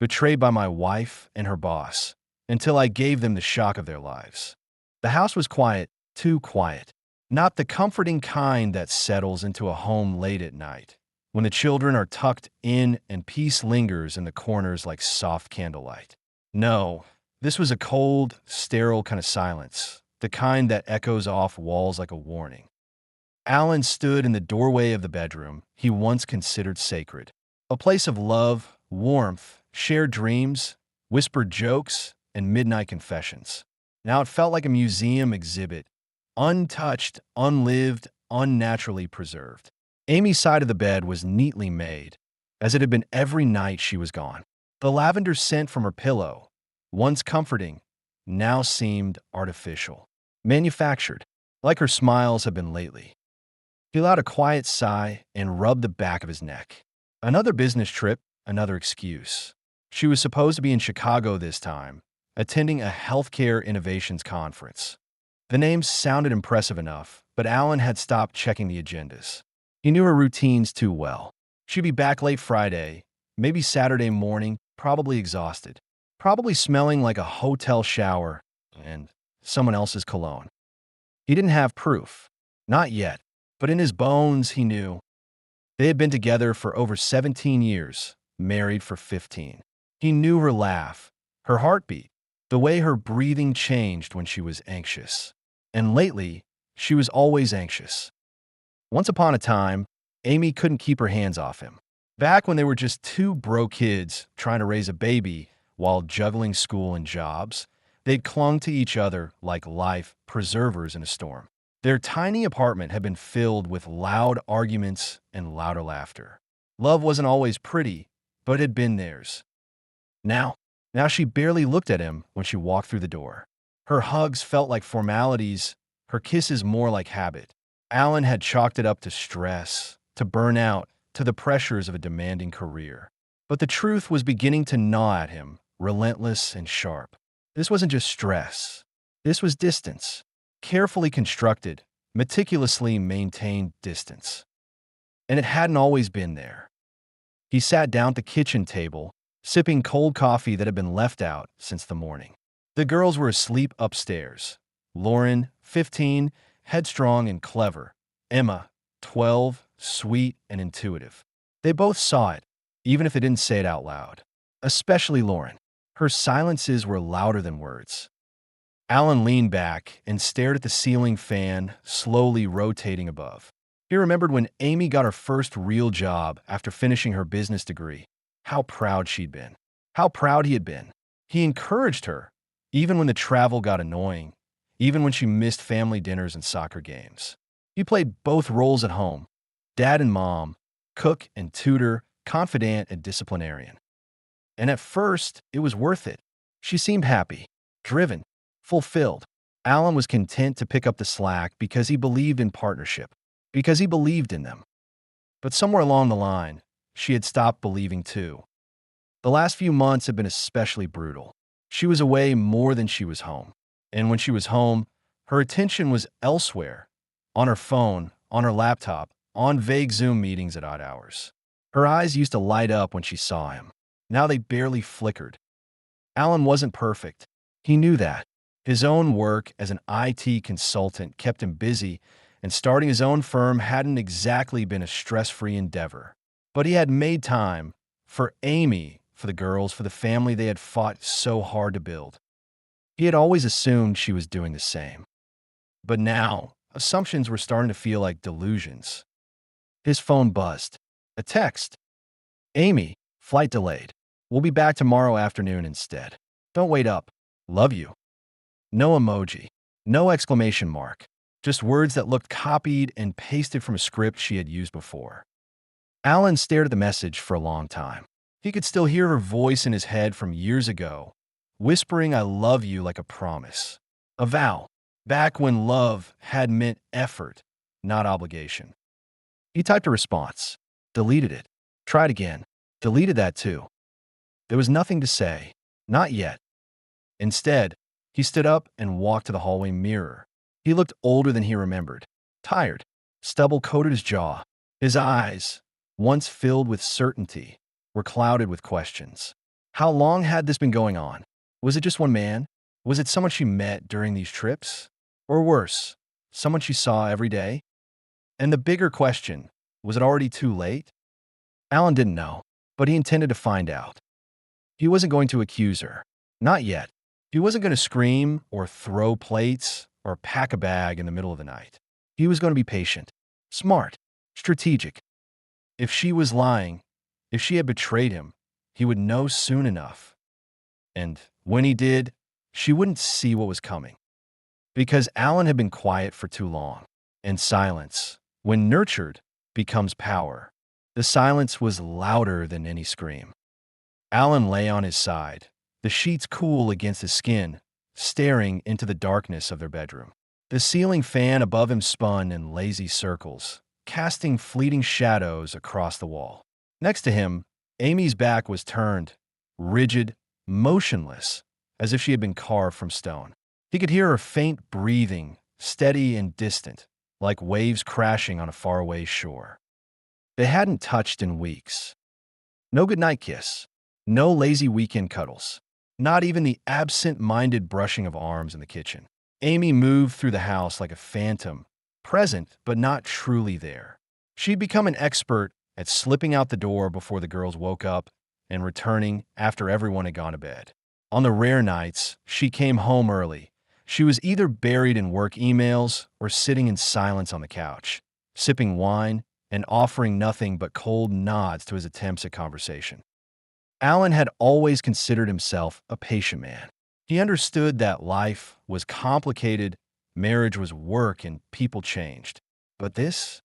betrayed by my wife and her boss, until I gave them the shock of their lives. The house was quiet, too quiet. Not the comforting kind that settles into a home late at night, when the children are tucked in and peace lingers in the corners like soft candlelight. No, this was a cold, sterile kind of silence, the kind that echoes off walls like a warning. Alan stood in the doorway of the bedroom he once considered sacred, a place of love, warmth, shared dreams, whispered jokes, and midnight confessions. Now it felt like a museum exhibit, untouched, unlived, unnaturally preserved. Amy's side of the bed was neatly made, as it had been every night she was gone. The lavender scent from her pillow, once comforting, now seemed artificial, manufactured, like her smiles had been lately. He allowed a quiet sigh and rubbed the back of his neck. Another business trip, another excuse. She was supposed to be in Chicago this time, attending a healthcare innovations conference. The name sounded impressive enough, but Alan had stopped checking the agendas. He knew her routines too well. She'd be back late Friday, maybe Saturday morning, probably exhausted, probably smelling like a hotel shower and someone else's cologne. He didn't have proof. Not yet. But in his bones, he knew. They had been together for over 17 years, married for 15. He knew her laugh, her heartbeat, the way her breathing changed when she was anxious. And lately, she was always anxious. Once upon a time, Amy couldn't keep her hands off him. Back when they were just two broke kids trying to raise a baby while juggling school and jobs, they'd clung to each other like life preservers in a storm. Their tiny apartment had been filled with loud arguments and louder laughter. Love wasn't always pretty, but it had been theirs. Now she barely looked at him when she walked through the door. Her hugs felt like formalities, her kisses more like habit. Alan had chalked it up to stress, to burnout, to the pressures of a demanding career. But the truth was beginning to gnaw at him, relentless and sharp. This wasn't just stress. This was distance. Carefully constructed, meticulously maintained distance. And it hadn't always been there. He sat down at the kitchen table, sipping cold coffee that had been left out since the morning. The girls were asleep upstairs. Lauren, 15, headstrong and clever. Emma, 12, sweet and intuitive. They both saw it, even if they didn't say it out loud. Especially Lauren. Her silences were louder than words. Alan leaned back and stared at the ceiling fan slowly rotating above. He remembered when Amy got her first real job after finishing her business degree. How proud she'd been. How proud he had been. He encouraged her, even when the travel got annoying, even when she missed family dinners and soccer games. He played both roles at home, dad and mom, cook and tutor, confidant and disciplinarian. And at first, it was worth it. She seemed happy, driven, fulfilled. Alan was content to pick up the slack because he believed in partnership, because he believed in them. But somewhere along the line, she had stopped believing too. The last few months had been especially brutal. She was away more than she was home. And when she was home, her attention was elsewhere, on her phone, on her laptop, on vague Zoom meetings at odd hours. Her eyes used to light up when she saw him. Now they barely flickered. Alan wasn't perfect. He knew that. His own work as an IT consultant kept him busy, and starting his own firm hadn't exactly been a stress-free endeavor. But he had made time for Amy, for the girls, for the family they had fought so hard to build. He had always assumed she was doing the same. But now, assumptions were starting to feel like delusions. His phone buzzed. A text. Amy, flight delayed. We'll be back tomorrow afternoon instead. Don't wait up. Love you. No emoji. No exclamation mark. Just words that looked copied and pasted from a script she had used before. Alan stared at the message for a long time. He could still hear her voice in his head from years ago, whispering I love you like a promise. A vow. Back when love had meant effort, not obligation. He typed a response. Deleted it. Tried again. Deleted that too. There was nothing to say. Not yet. Instead, he stood up and walked to the hallway mirror. He looked older than he remembered. Tired. Stubble coated his jaw. His eyes, once filled with certainty, were clouded with questions. How long had this been going on? Was it just one man? Was it someone she met during these trips? Or worse, someone she saw every day? And the bigger question, was it already too late? Alan didn't know, but he intended to find out. He wasn't going to accuse her. Not yet. He wasn't going to scream or throw plates or pack a bag in the middle of the night. He was going to be patient, smart, strategic. If she was lying, if she had betrayed him, he would know soon enough. And when he did, she wouldn't see what was coming. Because Alan had been quiet for too long. And silence, when nurtured, becomes power. The silence was louder than any scream. Alan lay on his side, the sheets cool against his skin, staring into the darkness of their bedroom. The ceiling fan above him spun in lazy circles, casting fleeting shadows across the wall. Next to him, Amy's back was turned, rigid, motionless, as if she had been carved from stone. He could hear her faint breathing, steady and distant, like waves crashing on a faraway shore. They hadn't touched in weeks. No goodnight kiss, no lazy weekend cuddles, not even the absent-minded brushing of arms in the kitchen. Amy moved through the house like a phantom, present but not truly there. She'd become an expert at slipping out the door before the girls woke up and returning after everyone had gone to bed. On the rare nights she came home early, she was either buried in work emails or sitting in silence on the couch, sipping wine and offering nothing but cold nods to his attempts at conversation. Alan had always considered himself a patient man. He understood that life was complicated, marriage was work, and people changed. But this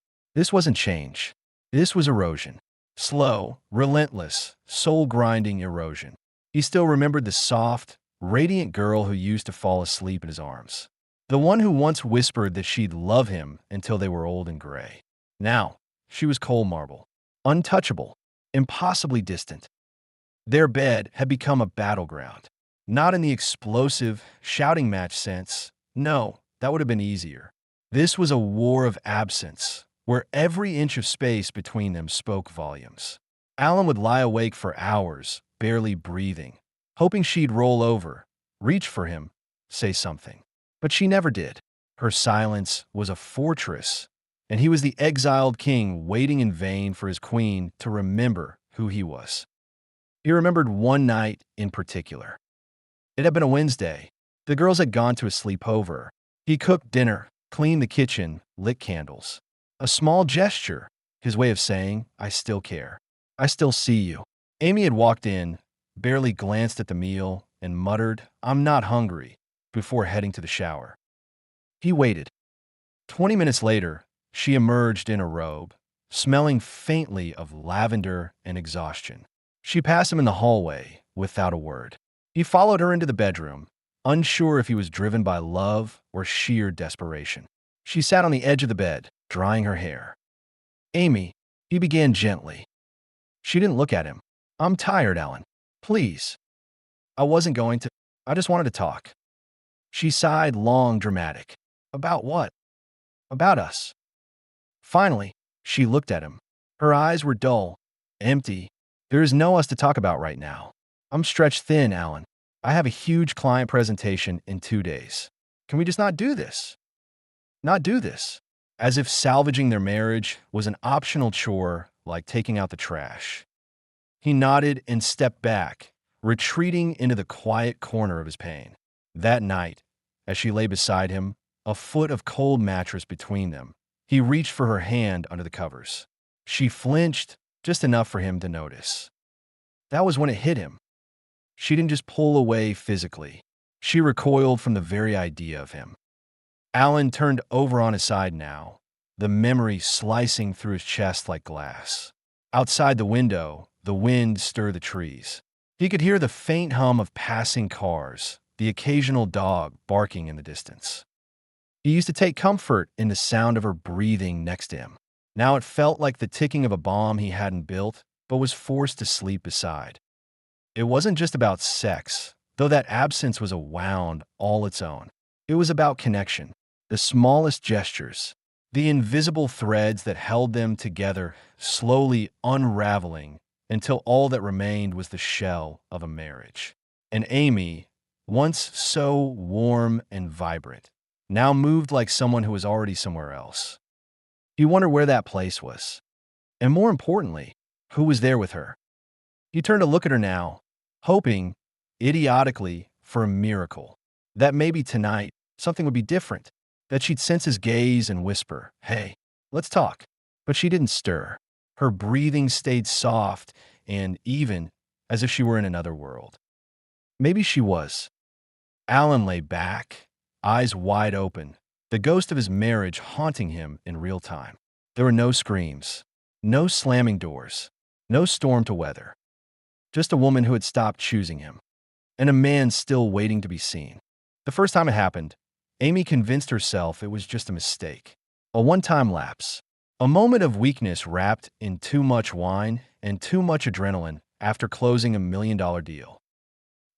wasn't change. This was erosion. Slow, relentless, soul-grinding erosion. He still remembered the soft, radiant girl who used to fall asleep in his arms. The one who once whispered that she'd love him until they were old and gray. Now, she was cold marble, untouchable, impossibly distant. Their bed had become a battleground. Not in the explosive, shouting match sense. No, that would have been easier. This was a war of absence, where every inch of space between them spoke volumes. Alan would lie awake for hours, barely breathing, hoping she'd roll over, reach for him, say something. But she never did. Her silence was a fortress, and he was the exiled king waiting in vain for his queen to remember who he was. He remembered one night in particular. It had been a Wednesday. The girls had gone to a sleepover. He cooked dinner, cleaned the kitchen, lit candles. A small gesture, his way of saying, "I still care. I still see you." Amy had walked in, barely glanced at the meal, and muttered, "I'm not hungry," before heading to the shower. He waited. 20 minutes later, she emerged in a robe, smelling faintly of lavender and exhaustion. She passed him in the hallway without a word. He followed her into the bedroom, unsure if he was driven by love or sheer desperation. She sat on the edge of the bed, drying her hair. "Amy," he began gently. She didn't look at him. "I'm tired, Alan. Please." "I wasn't going to. I just wanted to talk." She sighed long, dramatic. "About what?" "About us." Finally, she looked at him. Her eyes were dull, empty. "There is no us to talk about right now. I'm stretched thin, Alan. I have a huge client presentation in 2 days. Can we just not do this?" Not do this. As if salvaging their marriage was an optional chore like taking out the trash. He nodded and stepped back, retreating into the quiet corner of his pain. That night, as she lay beside him, a foot of cold mattress between them, he reached for her hand under the covers. She flinched, just enough for him to notice. That was when it hit him. She didn't just pull away physically. She recoiled from the very idea of him. Alan turned over on his side now, the memory slicing through his chest like glass. Outside the window, the wind stirred the trees. He could hear the faint hum of passing cars, the occasional dog barking in the distance. He used to take comfort in the sound of her breathing next to him. Now it felt like the ticking of a bomb he hadn't built, but was forced to sleep beside. It wasn't just about sex, though that absence was a wound all its own. It was about connection, the smallest gestures, the invisible threads that held them together, slowly unraveling until all that remained was the shell of a marriage. And Amy, once so warm and vibrant, now moved like someone who was already somewhere else. You wonder where that place was. And more importantly, who was there with her? He turned to look at her now, hoping, idiotically, for a miracle. That maybe tonight something would be different, that she'd sense his gaze and whisper, "Hey, let's talk." But she didn't stir. Her breathing stayed soft and even, as if she were in another world. Maybe she was. Alan lay back, eyes wide open, the ghost of his marriage haunting him in real time. There were no screams, no slamming doors, no storm to weather. Just a woman who had stopped choosing him, and a man still waiting to be seen. The first time it happened, Amy convinced herself it was just a mistake, a one-time lapse, a moment of weakness wrapped in too much wine and too much adrenaline after closing $1 million deal.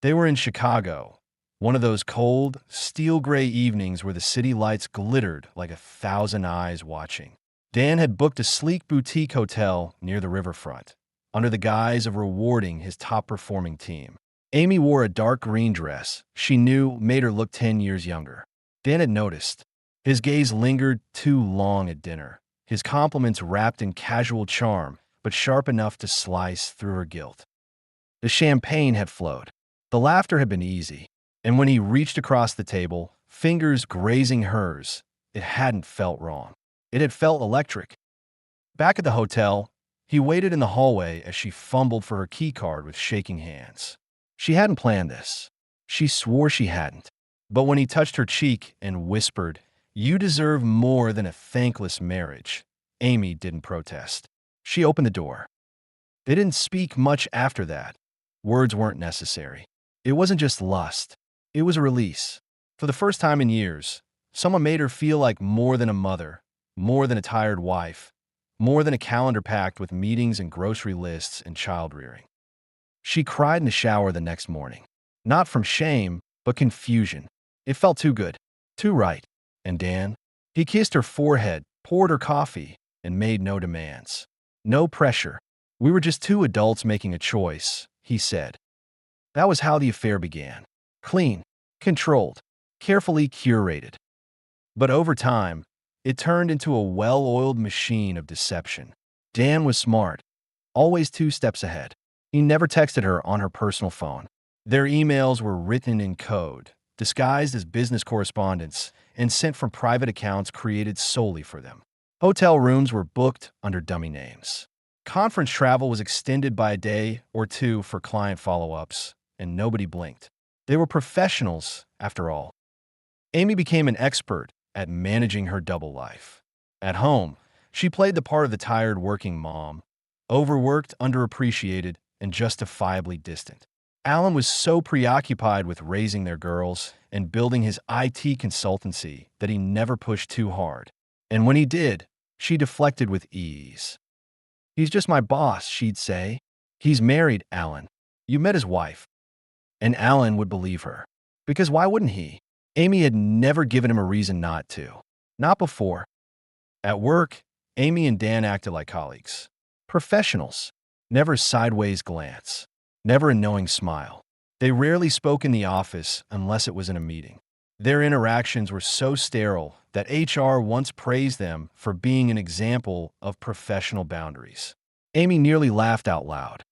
They were in Chicago, one of those cold, steel-gray evenings where the city lights glittered like 1,000 eyes watching. Dan had booked a sleek boutique hotel near the riverfront, under the guise of rewarding his top-performing team. Amy wore a dark green dress she knew made her look 10 years younger. Dan had noticed. His gaze lingered too long at dinner, his compliments wrapped in casual charm, but sharp enough to slice through her guilt. The champagne had flowed. The laughter had been easy, and when he reached across the table, fingers grazing hers, it hadn't felt wrong. It had felt electric. Back at the hotel, he waited in the hallway as she fumbled for her keycard with shaking hands. She hadn't planned this. She swore she hadn't. But when he touched her cheek and whispered, "You deserve more than a thankless marriage," Amy didn't protest. She opened the door. They didn't speak much after that. Words weren't necessary. It wasn't just lust. It was a release. For the first time in years, someone made her feel like more than a mother, more than a tired wife, more than a calendar packed with meetings and grocery lists and child-rearing. She cried in the shower the next morning. Not from shame, but confusion. It felt too good, too right. And Dan? He kissed her forehead, poured her coffee, and made no demands. No pressure. "We were just two adults making a choice," he said. That was how the affair began. Clean, controlled, carefully curated. But over time, it turned into a well-oiled machine of deception. Dan was smart, always 2 steps ahead. He never texted her on her personal phone. Their emails were written in code, disguised as business correspondence, and sent from private accounts created solely for them. Hotel rooms were booked under dummy names. Conference travel was extended by a day or two for client follow-ups, and nobody blinked. They were professionals, after all. Amy became an expert at managing her double life. At home, she played the part of the tired working mom, overworked, underappreciated, and justifiably distant. Alan was so preoccupied with raising their girls and building his IT consultancy that he never pushed too hard. And when he did, she deflected with ease. "He's just my boss," she'd say. "He's married, Alan. You met his wife." And Alan would believe her. Because why wouldn't he? Amy had never given him a reason not to. Not before. At work, Amy and Dan acted like colleagues. Professionals. Never a sideways glance. Never a knowing smile. They rarely spoke in the office unless it was in a meeting. Their interactions were so sterile that HR once praised them for being an example of professional boundaries. Amy nearly laughed out loud.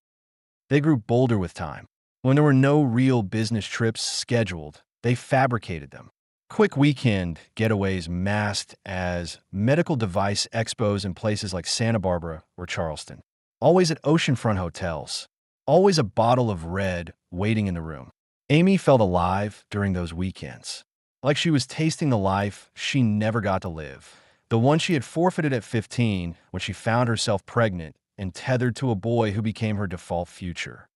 They grew bolder with time. When there were no real business trips scheduled, they fabricated them. Quick weekend getaways masked as medical device expos in places like Santa Barbara or Charleston. Always at oceanfront hotels. Always a bottle of red waiting in the room. Amy felt alive during those weekends. Like she was tasting the life she never got to live. The one she had forfeited at 15 when she found herself pregnant and tethered to a boy who became her default future.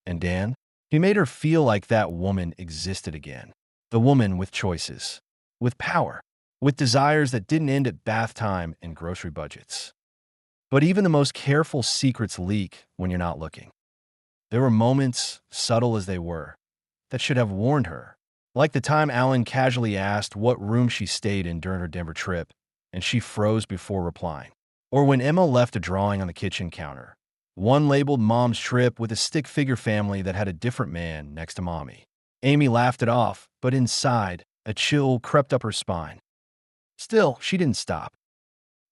And Dan? He made her feel like that woman existed again. The woman with choices. With power. With desires that didn't end at bath time and grocery budgets. But even the most careful secrets leak when you're not looking. There were moments, subtle as they were, that should have warned her. Like the time Alan casually asked what room she stayed in during her Denver trip, and she froze before replying. Or when Emma left a drawing on the kitchen counter, One labeled Mom's Trip with a stick figure family that had a different man next to Mommy. Amy laughed it off, but inside, a chill crept up her spine. Still, she didn't stop.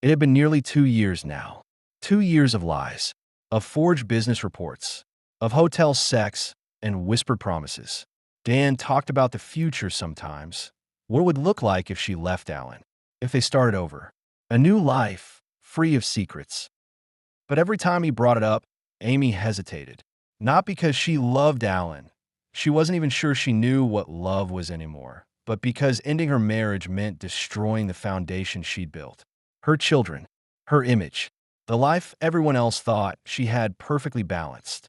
It had been nearly 2 years now. 2 years of lies, of forged business reports, of hotel sex and whispered promises. Dan talked about the future sometimes, what it would look like if she left Alan, if they started over. A new life, free of secrets. But every time he brought it up, Amy hesitated. Not because she loved Alan. She wasn't even sure she knew what love was anymore, but because ending her marriage meant destroying the foundation she'd built. Her children, her image, the life everyone else thought she had perfectly balanced.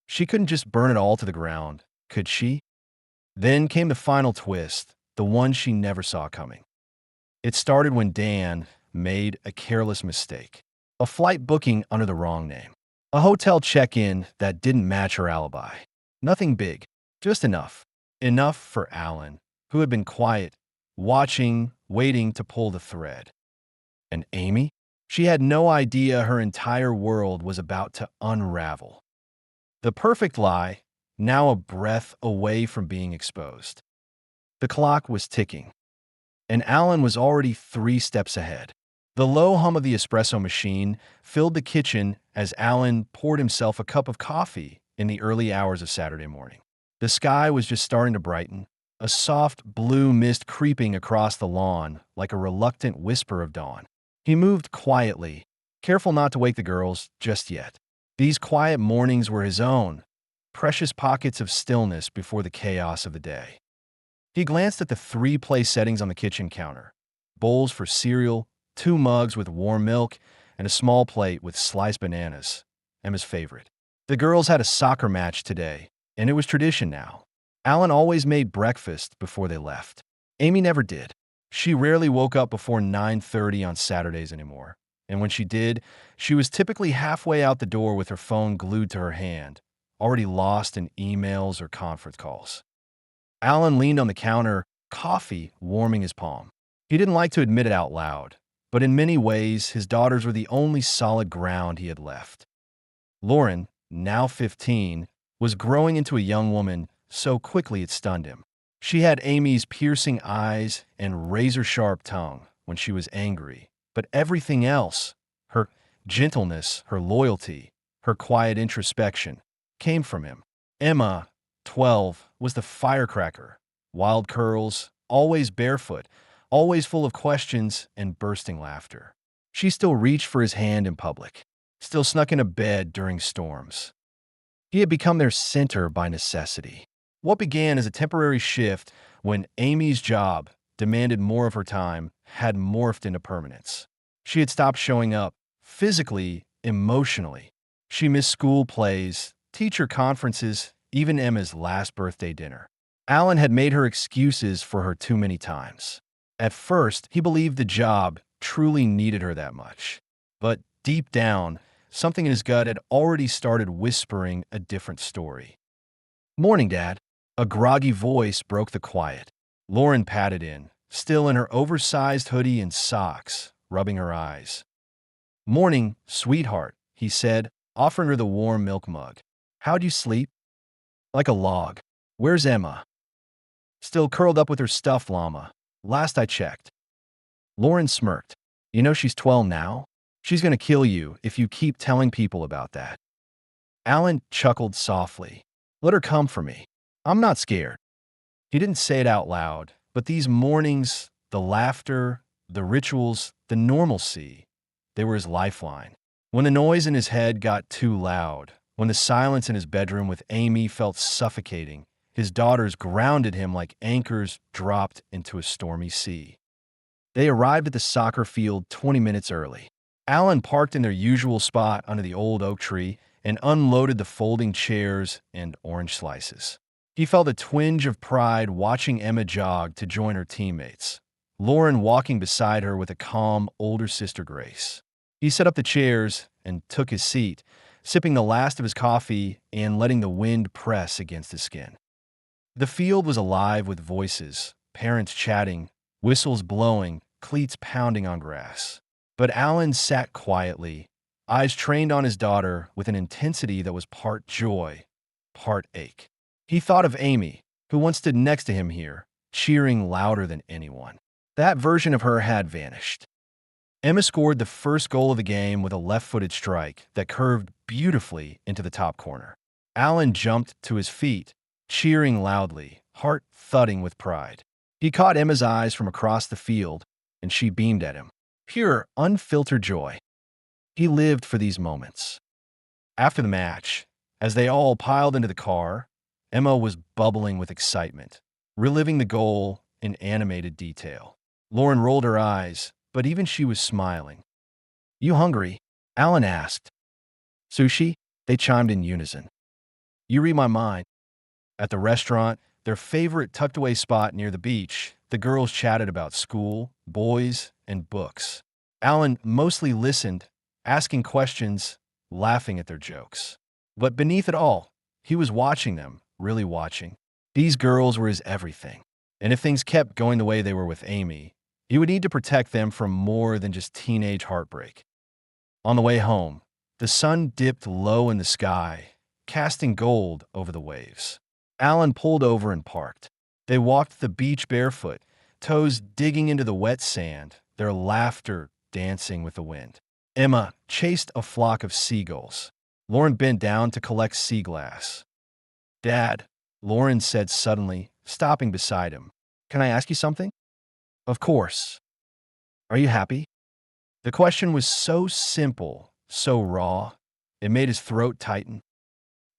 She couldn't just burn it all to the ground, could she? Then came the final twist, the one she never saw coming. It started when Dan made a careless mistake. A flight booking under the wrong name. A hotel check-in that didn't match her alibi. Nothing big, just enough. Enough for Alan, who had been quiet, watching, waiting to pull the thread. And Amy? She had no idea her entire world was about to unravel. The perfect lie, now a breath away from being exposed. The clock was ticking, and Alan was already 3 steps ahead. The low hum of the espresso machine filled the kitchen as Alan poured himself a cup of coffee in the early hours of Saturday morning. The sky was just starting to brighten, a soft blue mist creeping across the lawn like a reluctant whisper of dawn. He moved quietly, careful not to wake the girls just yet. These quiet mornings were his own, precious pockets of stillness before the chaos of the day. He glanced at the 3 place settings on the kitchen counter. Bowls for cereal, 2 mugs with warm milk, and a small plate with sliced bananas, Emma's favorite. The girls had a soccer match today, and it was tradition now. Alan always made breakfast before they left. Amy never did. She rarely woke up before 9:30 on Saturdays anymore, and when she did, she was typically halfway out the door with her phone glued to her hand, already lost in emails or conference calls. Alan leaned on the counter, coffee warming his palm. He didn't like to admit it out loud, but in many ways, his daughters were the only solid ground he had left. Lauren, now 15, was growing into a young woman so quickly it stunned him. She had Amy's piercing eyes and razor-sharp tongue when she was angry, but everything else, her gentleness, her loyalty, her quiet introspection, came from him. Emma, 12, was the firecracker. Wild curls, always barefoot, always full of questions and bursting laughter. She still reached for his hand in public, still snuck into bed during storms. He had become their center by necessity. What began as a temporary shift when Amy's job demanded more of her time had morphed into permanence. She had stopped showing up, physically, emotionally. She missed school plays, teacher conferences, even Emma's last birthday dinner. Alan had made her excuses for her too many times. At first, he believed the job truly needed her that much. But deep down, something in his gut had already started whispering a different story. "Morning, Dad." A groggy voice broke the quiet. Lauren patted in, still in her oversized hoodie and socks, rubbing her eyes. "Morning, sweetheart," he said, offering her the warm milk mug. "How'd you sleep?" "Like a log." "Where's Emma?" "Still curled up with her stuffed llama. Last I checked." Lauren smirked. "You know she's 12 now? She's gonna kill you if you keep telling people about that." Alan chuckled softly. "Let her come for me. I'm not scared." He didn't say it out loud, but these mornings, the laughter, the rituals, the normalcy, they were his lifeline. When the noise in his head got too loud, when the silence in his bedroom with Amy felt suffocating, his daughters grounded him like anchors dropped into a stormy sea. They arrived at the soccer field 20 minutes early. Alan parked in their usual spot under the old oak tree and unloaded the folding chairs and orange slices. He felt a twinge of pride watching Emma jog to join her teammates, Lauren walking beside her with a calm older sister grace. He set up the chairs and took his seat, sipping the last of his coffee and letting the wind press against his skin. The field was alive with voices, parents chatting, whistles blowing, cleats pounding on grass. But Alan sat quietly, eyes trained on his daughter with an intensity that was part joy, part ache. He thought of Amy, who once stood next to him here, cheering louder than anyone. That version of her had vanished. Emma scored the first goal of the game with a left-footed strike that curved beautifully into the top corner. Alan jumped to his feet, cheering loudly, heart thudding with pride. He caught Emma's eyes from across the field, and she beamed at him. Pure, unfiltered joy. He lived for these moments. After the match, as they all piled into the car, Emma was bubbling with excitement, reliving the goal in animated detail. Lauren rolled her eyes, but even she was smiling. You hungry? Alan asked. Sushi? They chimed in unison. You read my mind. At the restaurant, their favorite tucked-away spot near the beach, the girls chatted about school, boys, and books. Alan mostly listened, asking questions, laughing at their jokes. But beneath it all, he was watching them, really watching. These girls were his everything. And if things kept going the way they were with Amy, he would need to protect them from more than just teenage heartbreak. On the way home, the sun dipped low in the sky, casting gold over the waves. Alan pulled over and parked. They walked the beach barefoot, toes digging into the wet sand, their laughter dancing with the wind. Emma chased a flock of seagulls. Lauren bent down to collect sea glass. Dad, Lauren said suddenly, stopping beside him. Can I ask you something? Of course. Are you happy? The question was so simple, so raw, it made his throat tighten.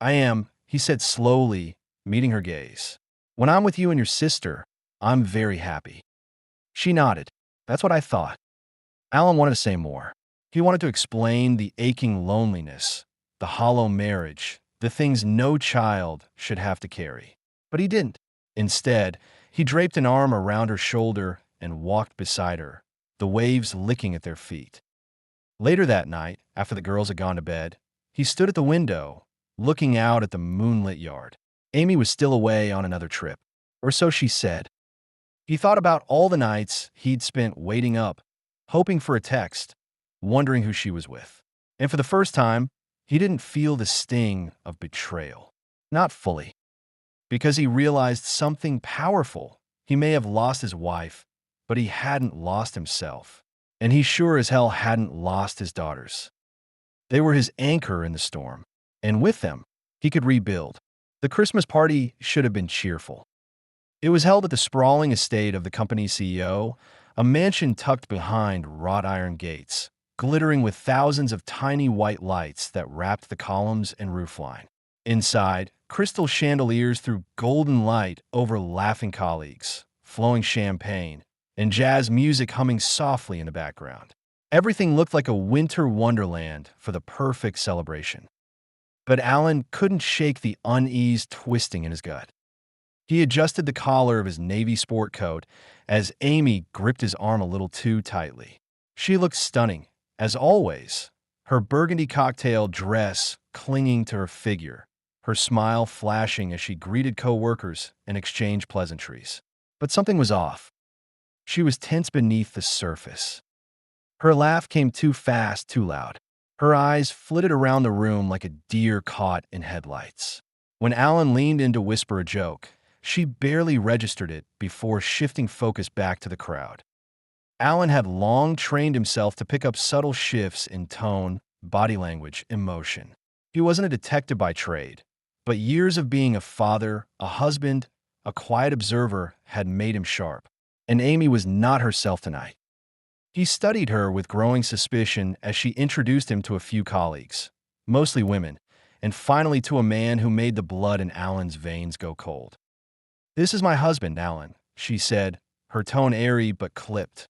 I am, he said slowly, meeting her gaze. When I'm with you and your sister, I'm very happy. She nodded. That's what I thought. Alan wanted to say more. He wanted to explain the aching loneliness, the hollow marriage, the things no child should have to carry. But he didn't. Instead, he draped an arm around her shoulder and walked beside her, the waves licking at their feet. Later that night, after the girls had gone to bed, he stood at the window, looking out at the moonlit yard. Amy was still away on another trip, or so she said. He thought about all the nights he'd spent waiting up, hoping for a text, wondering who she was with. And for the first time, he didn't feel the sting of betrayal. Not fully. Because he realized something powerful. He may have lost his wife, but he hadn't lost himself. And he sure as hell hadn't lost his daughters. They were his anchor in the storm. And with them, he could rebuild. The Christmas party should have been cheerful. It was held at the sprawling estate of the company's CEO, a mansion tucked behind wrought iron gates, glittering with thousands of tiny white lights that wrapped the columns and roofline. Inside, crystal chandeliers threw golden light over laughing colleagues, flowing champagne, and jazz music humming softly in the background. Everything looked like a winter wonderland for the perfect celebration. But Alan couldn't shake the unease twisting in his gut. He adjusted the collar of his navy sport coat as Amy gripped his arm a little too tightly. She looked stunning, as always, her burgundy cocktail dress clinging to her figure, her smile flashing as she greeted co-workers and exchanged pleasantries. But something was off. She was tense beneath the surface. Her laugh came too fast, too loud. Her eyes flitted around the room like a deer caught in headlights. When Alan leaned in to whisper a joke, she barely registered it before shifting focus back to the crowd. Alan had long trained himself to pick up subtle shifts in tone, body language, emotion. He wasn't a detective by trade, but years of being a father, a husband, a quiet observer had made him sharp. And Amy was not herself tonight. He studied her with growing suspicion as she introduced him to a few colleagues, mostly women, and finally to a man who made the blood in Alan's veins go cold. This is my husband, Alan, she said, her tone airy but clipped.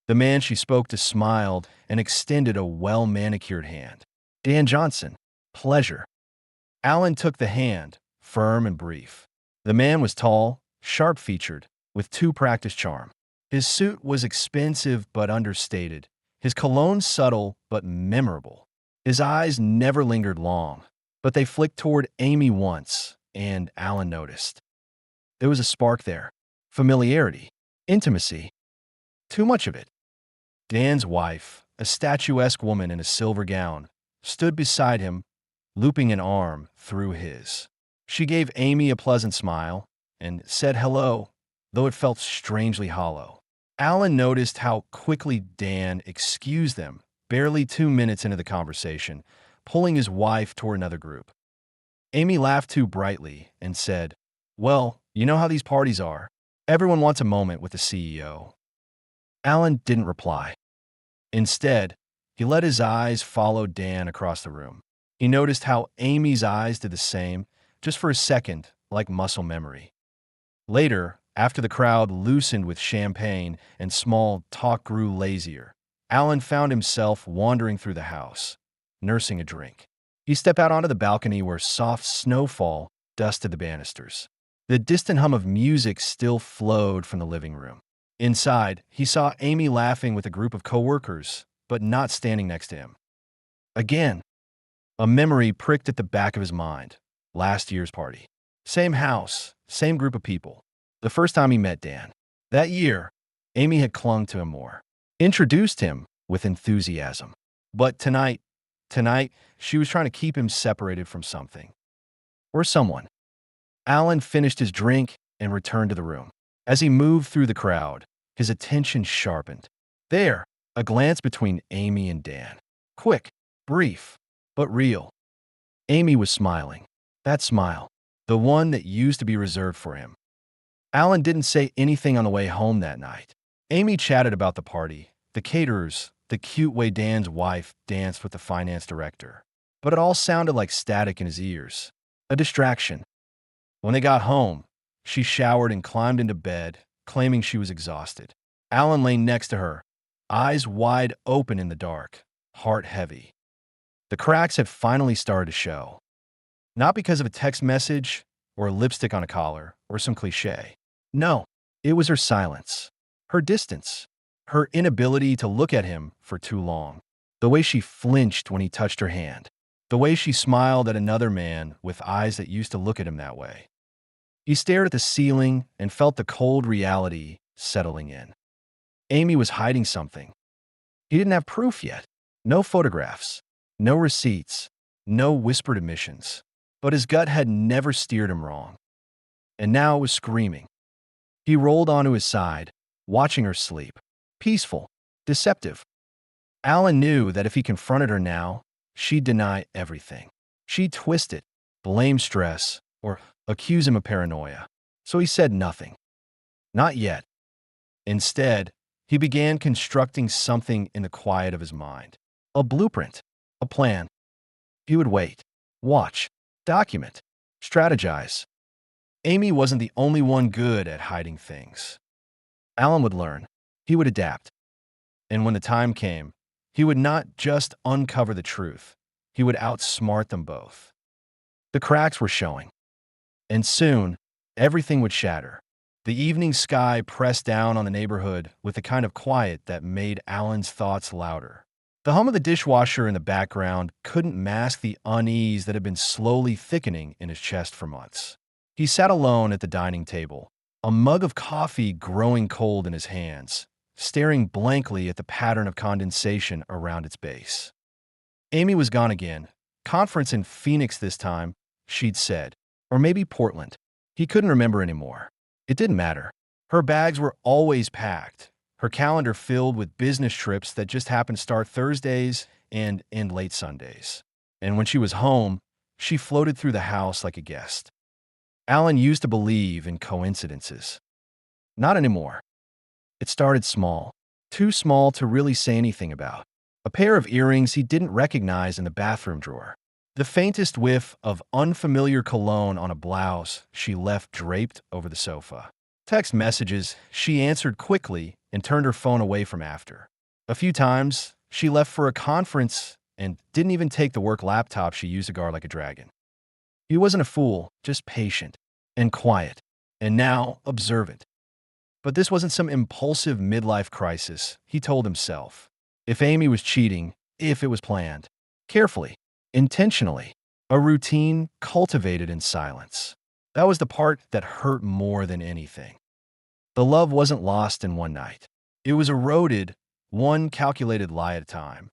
The man she spoke to smiled and extended a well-manicured hand. Dan Johnson, pleasure. Alan took the hand, firm and brief. The man was tall, sharp-featured, with too-practiced charm. His suit was expensive but understated, his cologne subtle but memorable. His eyes never lingered long, but they flicked toward Amy once, and Alan noticed. There was a spark there. Familiarity. Intimacy. Too much of it. Dan's wife, a statuesque woman in a silver gown, stood beside him, looping an arm through his. She gave Amy a pleasant smile and said hello, though it felt strangely hollow. Alan noticed how quickly Dan excused them, barely 2 minutes into the conversation, pulling his wife toward another group. Amy laughed too brightly and said, "Well, you know how these parties are. Everyone wants a moment with the CEO." Alan didn't reply. Instead, he let his eyes follow Dan across the room. He noticed how Amy's eyes did the same, just for a second, like muscle memory. Later, after the crowd loosened with champagne and small talk grew lazier, Alan found himself wandering through the house, nursing a drink. He stepped out onto the balcony where soft snowfall dusted the banisters. The distant hum of music still flowed from the living room. Inside, he saw Amy laughing with a group of coworkers, but not standing next to him. Again, a memory pricked at the back of his mind. Last year's party. Same house, same group of people. The first time he met Dan. That year, Amy had clung to him more, introduced him with enthusiasm. But tonight, she was trying to keep him separated from something. Or someone. Alan finished his drink and returned to the room. As he moved through the crowd, his attention sharpened. There, a glance between Amy and Dan. Quick, brief, but real. Amy was smiling. That smile, the one that used to be reserved for him. Alan didn't say anything on the way home that night. Amy chatted about the party, the caterers, the cute way Dan's wife danced with the finance director. But it all sounded like static in his ears. A distraction. When they got home, she showered and climbed into bed, claiming she was exhausted. Alan lay next to her, eyes wide open in the dark, heart heavy. The cracks had finally started to show. Not because of a text message, or lipstick on a collar, or some cliché. No, it was her silence, her distance, her inability to look at him for too long. The way she flinched when he touched her hand. The way she smiled at another man with eyes that used to look at him that way. He stared at the ceiling and felt the cold reality settling in. Amy was hiding something. He didn't have proof yet. No photographs, no receipts, no whispered admissions. But his gut had never steered him wrong. And now it was screaming. He rolled onto his side, watching her sleep. Peaceful, deceptive. Alan knew that if he confronted her now, she'd deny everything. She'd twist it, blame stress, or accuse him of paranoia. So he said nothing. Not yet. Instead, he began constructing something in the quiet of his mind. A blueprint, a plan. He would wait, watch, document, strategize. Amy wasn't the only one good at hiding things. Alan would learn. He would adapt. And when the time came, he would not just uncover the truth. He would outsmart them both. The cracks were showing. And soon, everything would shatter. The evening sky pressed down on the neighborhood with the kind of quiet that made Alan's thoughts louder. The hum of the dishwasher in the background couldn't mask the unease that had been slowly thickening in his chest for months. He sat alone at the dining table, a mug of coffee growing cold in his hands, staring blankly at the pattern of condensation around its base. Amy was gone again. Conference in Phoenix this time, she'd said. Or maybe Portland. He couldn't remember anymore. It didn't matter. Her bags were always packed, her calendar filled with business trips that just happened to start Thursdays and end late Sundays. And when she was home, she floated through the house like a guest. Alan used to believe in coincidences. Not anymore. It started small, too small to really say anything about. A pair of earrings he didn't recognize in the bathroom drawer. The faintest whiff of unfamiliar cologne on a blouse she left draped over the sofa. Text messages she answered quickly and turned her phone away from after. A few times, she left for a conference and didn't even take the work laptop she used to guard like a dragon. He wasn't a fool, just patient and quiet, and now observant. But this wasn't some impulsive midlife crisis, he told himself. If Amy was cheating, if it was planned, carefully, intentionally, a routine cultivated in silence. That was the part that hurt more than anything. The love wasn't lost in one night. It was eroded one calculated lie at a time.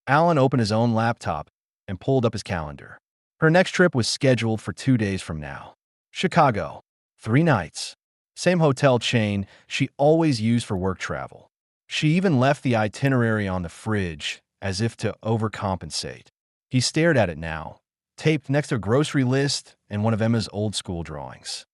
Alan opened his own laptop and pulled up his calendar. Her next trip was scheduled for 2 days from now. Chicago. 3 nights. Same hotel chain she always used for work travel. She even left the itinerary on the fridge as if to overcompensate. He stared at it now, taped next to a grocery list and one of Emma's old school drawings.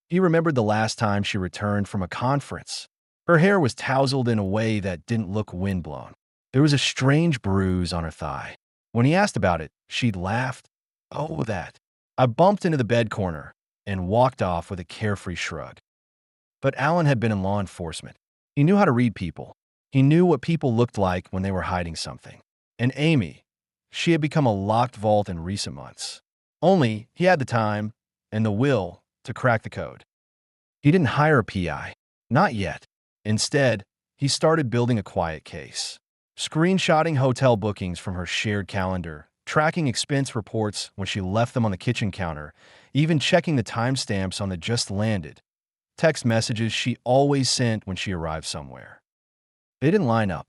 He remembered the last time she returned from a conference. Her hair was tousled in a way that didn't look windblown. There was a strange bruise on her thigh. When he asked about it, she'd laughed. "Oh, that." I bumped into the bed corner and walked off with a carefree shrug. But Alan had been in law enforcement. He knew how to read people. He knew what people looked like when they were hiding something. And Amy, she had become a locked vault in recent months. Only he had the time and the will to crack the code. He didn't hire a PI. Not yet. Instead, he started building a quiet case. Screenshotting hotel bookings from her shared calendar, tracking expense reports when she left them on the kitchen counter, even checking the timestamps on the just landed text messages she always sent when she arrived somewhere. They didn't line up.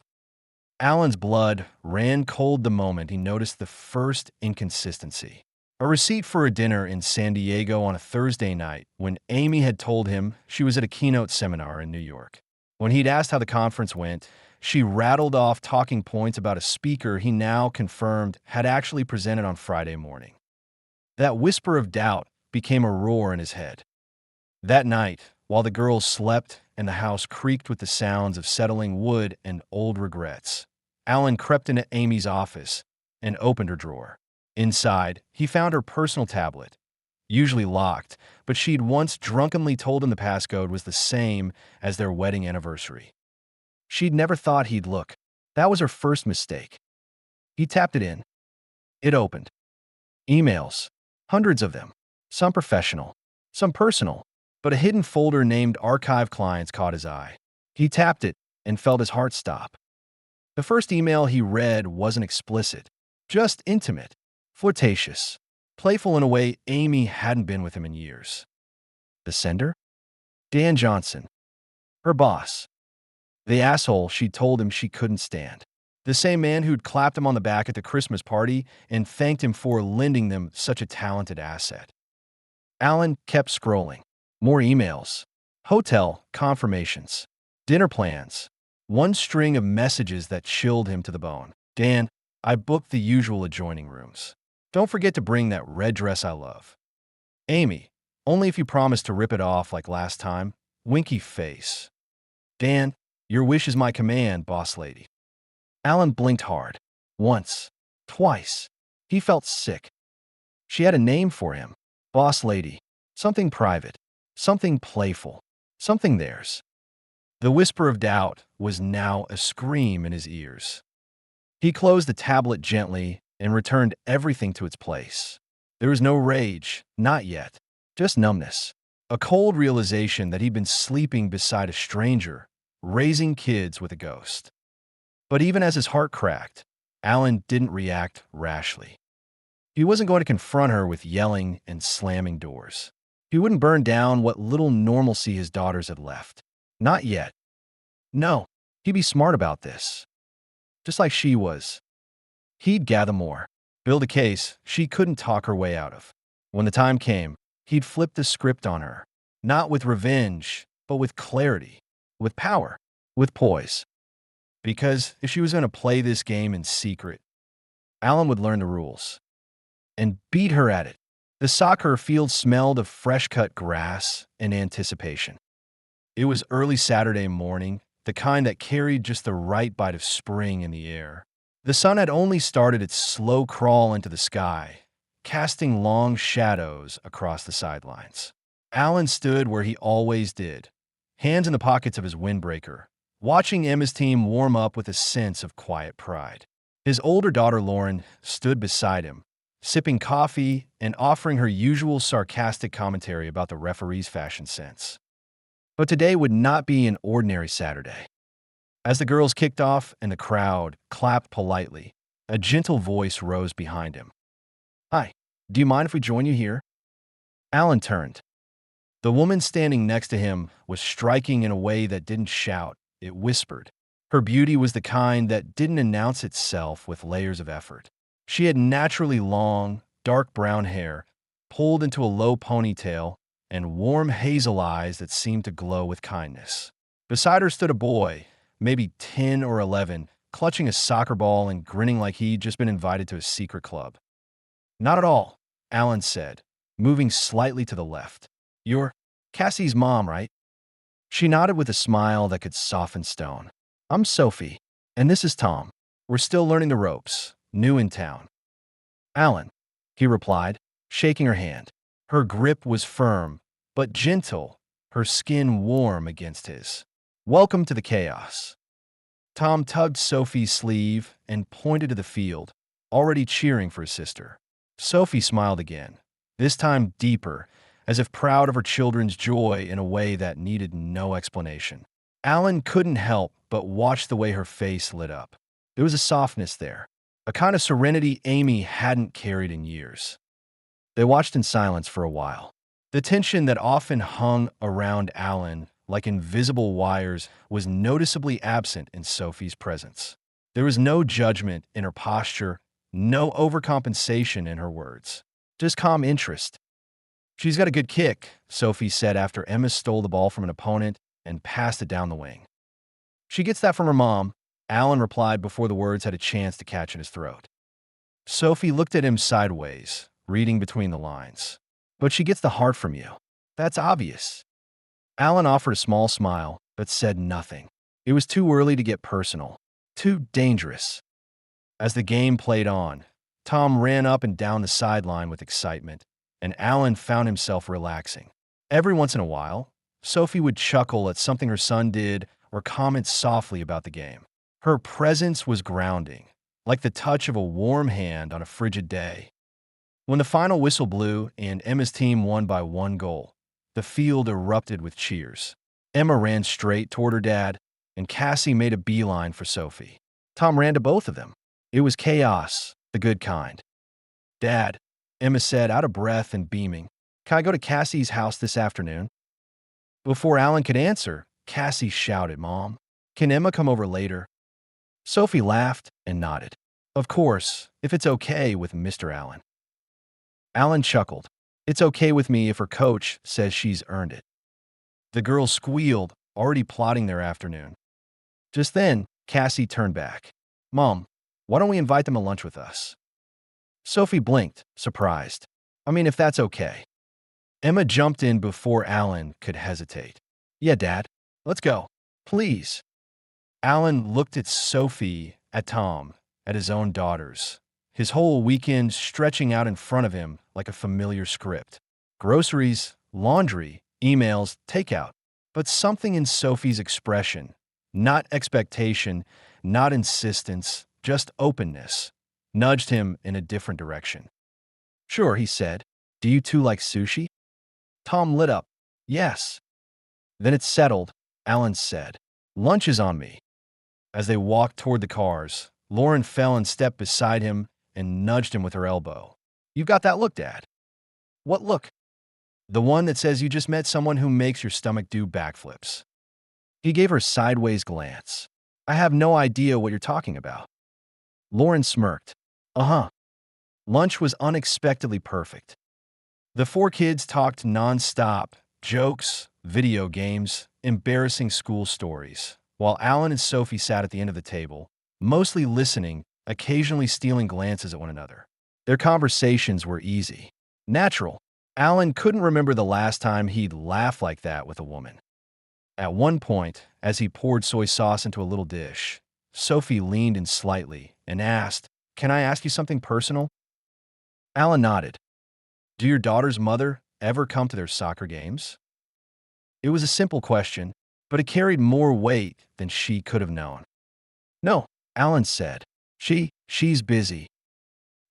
Alan's blood ran cold the moment he noticed the first inconsistency. A receipt for a dinner in San Diego on a Thursday night when Amy had told him she was at a keynote seminar in New York. When he'd asked how the conference went, she rattled off talking points about a speaker he now confirmed had actually presented on Friday morning. That whisper of doubt became a roar in his head. That night, while the girls slept and the house creaked with the sounds of settling wood and old regrets, Alan crept into Amy's office and opened her drawer. Inside, he found her personal tablet, usually locked, but she'd once drunkenly told him the passcode was the same as their wedding anniversary. She'd never thought he'd look. That was her first mistake. He tapped it in. It opened. Emails. Hundreds of them. Some professional, some personal, but a hidden folder named Archive Clients caught his eye. He tapped it and felt his heart stop. The first email he read wasn't explicit, just intimate, flirtatious, playful in a way Amy hadn't been with him in years. The sender? Dan Johnson, her boss. The asshole she told him she couldn't stand. The same man who'd clapped him on the back at the Christmas party and thanked him for lending them such a talented asset. Alan kept scrolling. More emails. Hotel confirmations. Dinner plans. One string of messages that chilled him to the bone. Dan, I booked the usual adjoining rooms. Don't forget to bring that red dress I love. Amy, only if you promise to rip it off like last time. Winky face. Dan, your wish is my command, boss lady. Alan blinked hard. Once. Twice. He felt sick. She had a name for him. Boss lady. Something private. Something playful. Something theirs. The whisper of doubt was now a scream in his ears. He closed the tablet gently and returned everything to its place. There was no rage, not yet, just numbness. A cold realization that he'd been sleeping beside a stranger, raising kids with a ghost. But even as his heart cracked, Alan didn't react rashly. He wasn't going to confront her with yelling and slamming doors. He wouldn't burn down what little normalcy his daughters had left. Not yet. No, he'd be smart about this. Just like she was. He'd gather more, build a case she couldn't talk her way out of. When the time came, he'd flip the script on her. Not with revenge, but with clarity, with power, with poise. Because if she was going to play this game in secret, Alan would learn the rules and beat her at it. The soccer field smelled of fresh-cut grass and anticipation. It was early Saturday morning, the kind that carried just the right bite of spring in the air. The sun had only started its slow crawl into the sky, casting long shadows across the sidelines. Alan stood where he always did, hands in the pockets of his windbreaker, watching Emma's team warm up with a sense of quiet pride. His older daughter Lauren stood beside him, sipping coffee and offering her usual sarcastic commentary about the referee's fashion sense. But today would not be an ordinary Saturday. As the girls kicked off and the crowd clapped politely, a gentle voice rose behind him. Hi, do you mind if we join you here? Alan turned. The woman standing next to him was striking in a way that didn't shout, it whispered. Her beauty was the kind that didn't announce itself with layers of effort. She had naturally long, dark brown hair, pulled into a low ponytail, and warm hazel eyes that seemed to glow with kindness. Beside her stood a boy, maybe 10 or 11, clutching a soccer ball and grinning like he'd just been invited to a secret club. "Not at all," Alan said, moving slightly to the left. "You're Cassie's mom, right?" She nodded with a smile that could soften stone. "I'm Sophie, and this is Tom. We're still learning the ropes, new in town." "Alan," he replied, shaking her hand. Her grip was firm, but gentle, her skin warm against his. "Welcome to the chaos." Tom tugged Sophie's sleeve and pointed to the field, already cheering for his sister. Sophie smiled again, this time deeper, as if proud of her children's joy in a way that needed no explanation. Alan couldn't help but watch the way her face lit up. There was a softness there, a kind of serenity Amy hadn't carried in years. They watched in silence for a while. The tension that often hung around Alan like invisible wires was noticeably absent in Sophie's presence. There was no judgment in her posture, no overcompensation in her words, just calm interest. "She's got a good kick," Sophie said after Emma stole the ball from an opponent and passed it down the wing. "She gets that from her mom," Alan replied before the words had a chance to catch in his throat. Sophie looked at him sideways, reading between the lines. "But she gets the heart from you. That's obvious." Alan offered a small smile, but said nothing. It was too early to get personal, too dangerous. As the game played on, Tom ran up and down the sideline with excitement, and Alan found himself relaxing. Every once in a while, Sophie would chuckle at something her son did or comment softly about the game. Her presence was grounding, like the touch of a warm hand on a frigid day. When the final whistle blew and Emma's team won by 1 goal, the field erupted with cheers. Emma ran straight toward her dad, and Cassie made a beeline for Sophie. Tom ran to both of them. It was chaos, the good kind. "Dad," Emma said, out of breath and beaming, "can I go to Cassie's house this afternoon?" Before Alan could answer, Cassie shouted, "Mom, can Emma come over later?" Sophie laughed and nodded. "Of course, if it's okay with Mr. Allen." Alan chuckled. "It's okay with me if her coach says she's earned it." The girls squealed, already plotting their afternoon. Just then, Cassie turned back. "Mom, why don't we invite them to lunch with us?" Sophie blinked, surprised. "I mean, if that's okay." Emma jumped in before Alan could hesitate. "Yeah, Dad, let's go. Please." Alan looked at Sophie, at Tom, at his own daughters, his whole weekend stretching out in front of him like a familiar script. Groceries, laundry, emails, takeout. But something in Sophie's expression, not expectation, not insistence, just openness, nudged him in a different direction. "Sure," he said. "Do you two like sushi?" Tom lit up. "Yes." "Then it's settled," Alan said. "Lunch is on me." As they walked toward the cars, Lauren fell and stepped beside him and nudged him with her elbow. "You've got that look, Dad." "What look?" "The one that says you just met someone who makes your stomach do backflips." He gave her a sideways glance. "I have no idea what you're talking about." Lauren smirked. "Uh-huh." Lunch was unexpectedly perfect. The four kids talked nonstop, jokes, video games, embarrassing school stories, while Alan and Sophie sat at the end of the table, mostly listening, occasionally stealing glances at one another. Their conversations were easy, natural. Alan couldn't remember the last time he'd laughed like that with a woman. At one point, as he poured soy sauce into a little dish, Sophie leaned in slightly and asked, "Can I ask you something personal?" Alan nodded. "Do your daughter's mother ever come to their soccer games?" It was a simple question, but it carried more weight than she could have known. "No," Alan said. She's busy."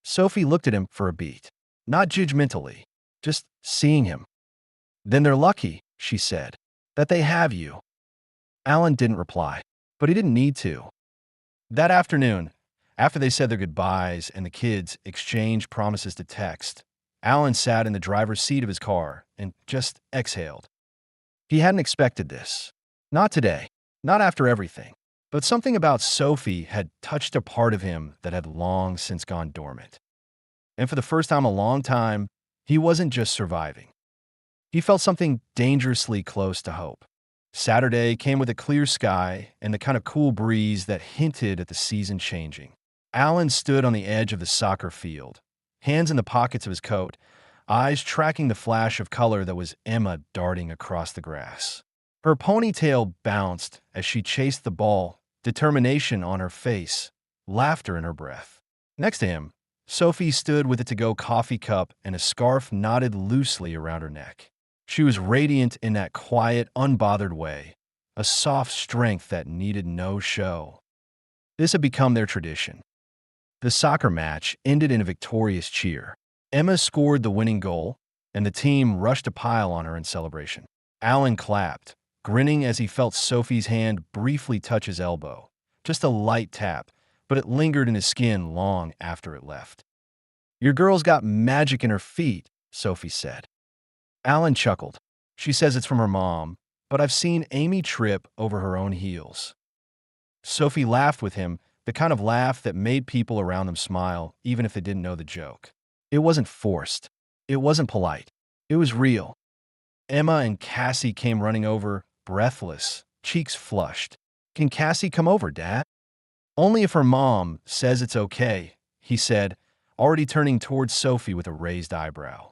Sophie looked at him for a beat, not judgmentally, just seeing him. "Then they're lucky," she said, "that they have you." Alan didn't reply, but he didn't need to. That afternoon, after they said their goodbyes and the kids exchanged promises to text, Alan sat in the driver's seat of his car and just exhaled. He hadn't expected this. Not today, not after everything, But something about Sophie had touched a part of him that had long since gone dormant. And for the first time in a long time, he wasn't just surviving. He felt something dangerously close to hope. Saturday came with a clear sky and the kind of cool breeze that hinted at the season changing. Alan stood on the edge of the soccer field, hands in the pockets of his coat, eyes tracking the flash of color that was Emma darting across the grass. Her ponytail bounced as she chased the ball, determination on her face, laughter in her breath. Next to him, Sophie stood with a to-go coffee cup and a scarf knotted loosely around her neck. She was radiant in that quiet, unbothered way, a soft strength that needed no show. This had become their tradition. The soccer match ended in a victorious cheer. Emma scored the winning goal, and the team rushed a pile on her in celebration. Alan clapped, grinning as he felt Sophie's hand briefly touch his elbow. Just a light tap, but it lingered in his skin long after it left. "Your girl's got magic in her feet," Sophie said. Alan chuckled. "She says it's from her mom, but I've seen Amy trip over her own heels." Sophie laughed with him, the kind of laugh that made people around them smile, even if they didn't know the joke. It wasn't forced. It wasn't polite. It was real. Emma and Cassie came running over, breathless, cheeks flushed. "Can Cassie come over, Dad?" "Only if her mom says it's okay," he said, already turning towards Sophie with a raised eyebrow.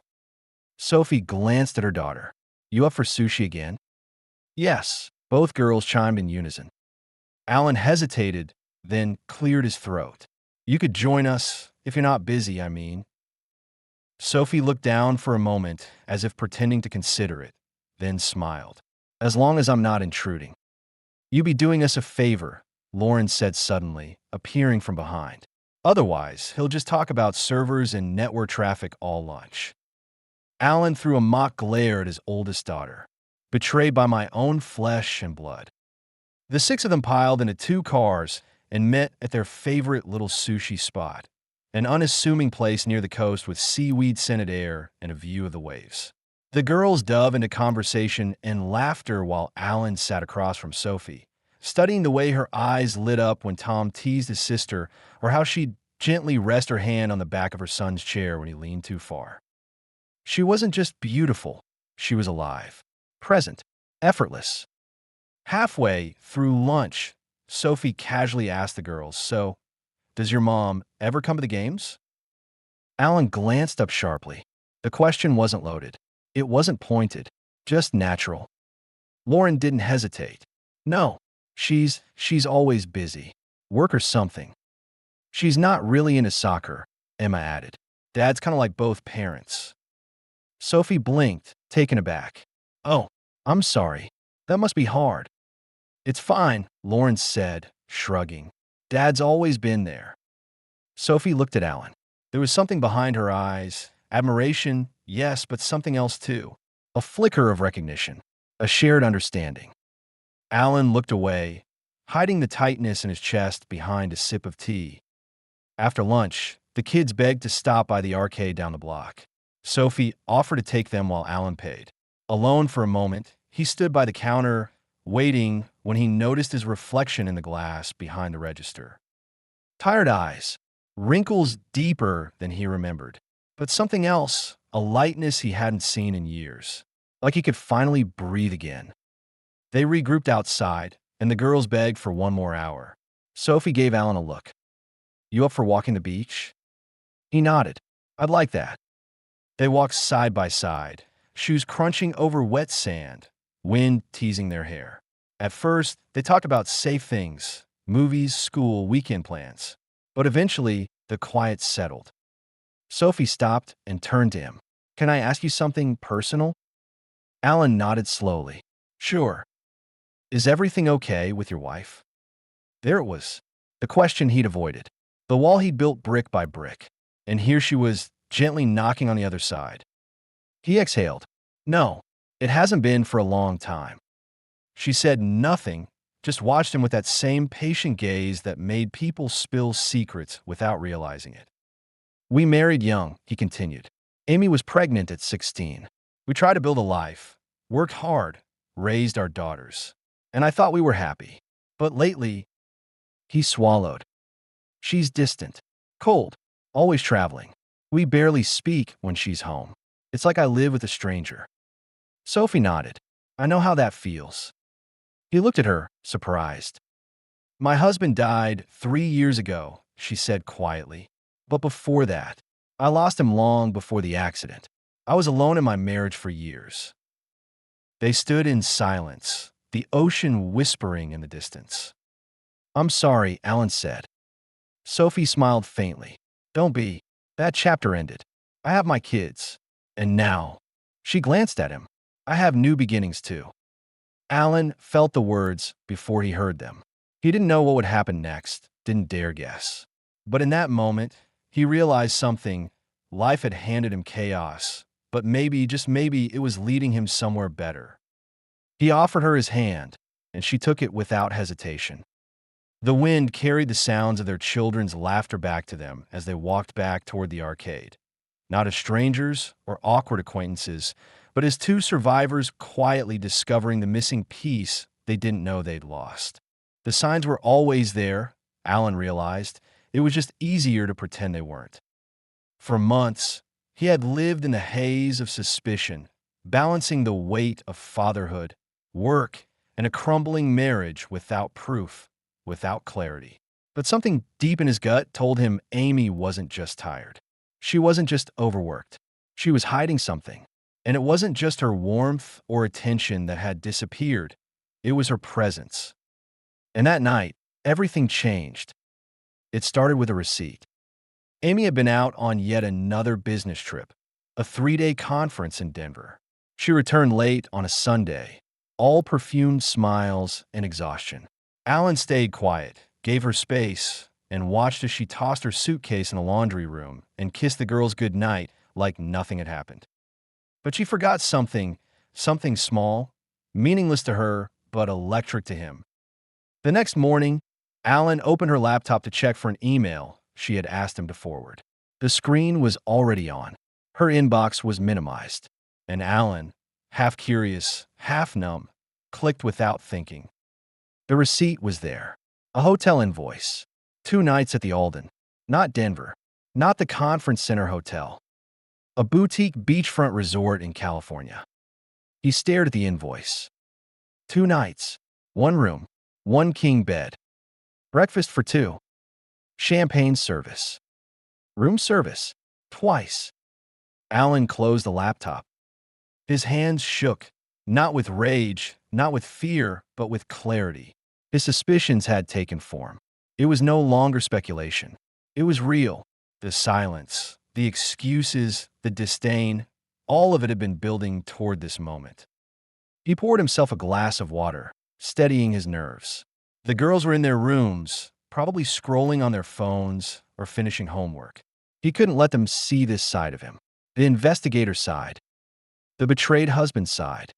Sophie glanced at her daughter. "You up for sushi again?" "Yes," both girls chimed in unison. Alan hesitated, then cleared his throat. "You could join us, if you're not busy, I mean." Sophie looked down for a moment, as if pretending to consider it, then smiled. "As long as I'm not intruding." "You be doing us a favor," Lauren said suddenly, appearing from behind. "Otherwise, he'll just talk about servers and network traffic all lunch." Alan threw a mock glare at his oldest daughter. "Betrayed by my own flesh and blood." The six of them piled into two cars and met at their favorite little sushi spot, an unassuming place near the coast with seaweed-scented air and a view of the waves. The girls dove into conversation and laughter while Alan sat across from Sophie, studying the way her eyes lit up when Tom teased his sister or how she'd gently rest her hand on the back of her son's chair when he leaned too far. She wasn't just beautiful, she was alive, present, effortless. Halfway through lunch, Sophie casually asked the girls, "So, does your mom ever come to the games?" Alan glanced up sharply. The question wasn't loaded. It wasn't pointed, just natural. Lauren didn't hesitate. "No, she's always busy. Work or something." "She's not really into soccer," Emma added. "Dad's kind of like both parents." Sophie blinked, taken aback. "Oh, I'm sorry. That must be hard." "It's fine," Lauren said, shrugging. "Dad's always been there." Sophie looked at Alan. There was something behind her eyes. Admiration, yes, but something else too. A flicker of recognition. A shared understanding. Alan looked away, hiding the tightness in his chest behind a sip of tea. After lunch, the kids begged to stop by the arcade down the block. Sophie offered to take them while Alan paid. Alone for a moment, he stood by the counter, waiting when he noticed his reflection in the glass behind the register. Tired eyes, wrinkles deeper than he remembered, but something else, a lightness he hadn't seen in years, like he could finally breathe again. They regrouped outside, and the girls begged for one more hour. Sophie gave Alan a look. "You up for walking the beach?" He nodded. "I'd like that." They walked side by side, shoes crunching over wet sand, wind teasing their hair. At first, they talked about safe things, movies, school, weekend plans. But eventually, the quiet settled. Sophie stopped and turned to him. "Can I ask you something personal?" Alan nodded slowly. "Sure. Is everything okay with your wife?" There it was, the question he'd avoided. The wall he'd built brick by brick. And here she was, gently knocking on the other side. He exhaled. "No, it hasn't been for a long time." She said nothing, just watched him with that same patient gaze that made people spill secrets without realizing it. "We married young," he continued. "Amy was pregnant at 16. We tried to build a life, worked hard, raised our daughters. And I thought we were happy. But lately, He swallowed. She's distant, cold, always traveling. We barely speak when she's home. It's like I live with a stranger. Sophie nodded. I know how that feels. He looked at her, surprised. My husband died 3 years ago, she said quietly. But before that, I lost him long before the accident. I was alone in my marriage for years. They stood in silence, the ocean whispering in the distance. I'm sorry, Alan said. Sophie smiled faintly. Don't be. That chapter ended. I have my kids. And now, she glanced at him. I have new beginnings too. Alan felt the words before he heard them. He didn't know what would happen next, didn't dare guess. But in that moment, he realized something. Life had handed him chaos, but maybe, just maybe, it was leading him somewhere better. He offered her his hand, and she took it without hesitation. The wind carried the sounds of their children's laughter back to them as they walked back toward the arcade. Not as strangers or awkward acquaintances, but as two survivors quietly discovering the missing piece they didn't know they'd lost. The signs were always there, Alan realized. It was just easier to pretend they weren't. For months, he had lived in the haze of suspicion, balancing the weight of fatherhood, work, and a crumbling marriage without proof, without clarity. But something deep in his gut told him Amy wasn't just tired. She wasn't just overworked. She was hiding something. And it wasn't just her warmth or attention that had disappeared. It was her presence. And that night, everything changed. It started with a receipt. Amy had been out on yet another business trip, a 3-day conference in Denver. She returned late on a Sunday, all perfumed smiles and exhaustion. Alan stayed quiet, gave her space, and watched as she tossed her suitcase in the laundry room and kissed the girls goodnight like nothing had happened. But she forgot something small, meaningless to her, but electric to him. The next morning, Alan opened her laptop to check for an email she had asked him to forward. The screen was already on. Her inbox was minimized. And Alan, half curious, half numb, clicked without thinking. The receipt was there. A hotel invoice. 2 nights at the Alden. Not Denver. Not the Conference Center Hotel. A boutique beachfront resort in California. He stared at the invoice. 2 nights. 1 room. 1 king bed. Breakfast for 2. Champagne service. Room service. Twice. Alan closed the laptop. His hands shook, not with rage, not with fear, but with clarity. His suspicions had taken form. It was no longer speculation. It was real. The silence, the excuses, the disdain, all of it had been building toward this moment. He poured himself a glass of water, steadying his nerves. The girls were in their rooms, probably scrolling on their phones or finishing homework. He couldn't let them see this side of him, the investigator side, the betrayed husband side.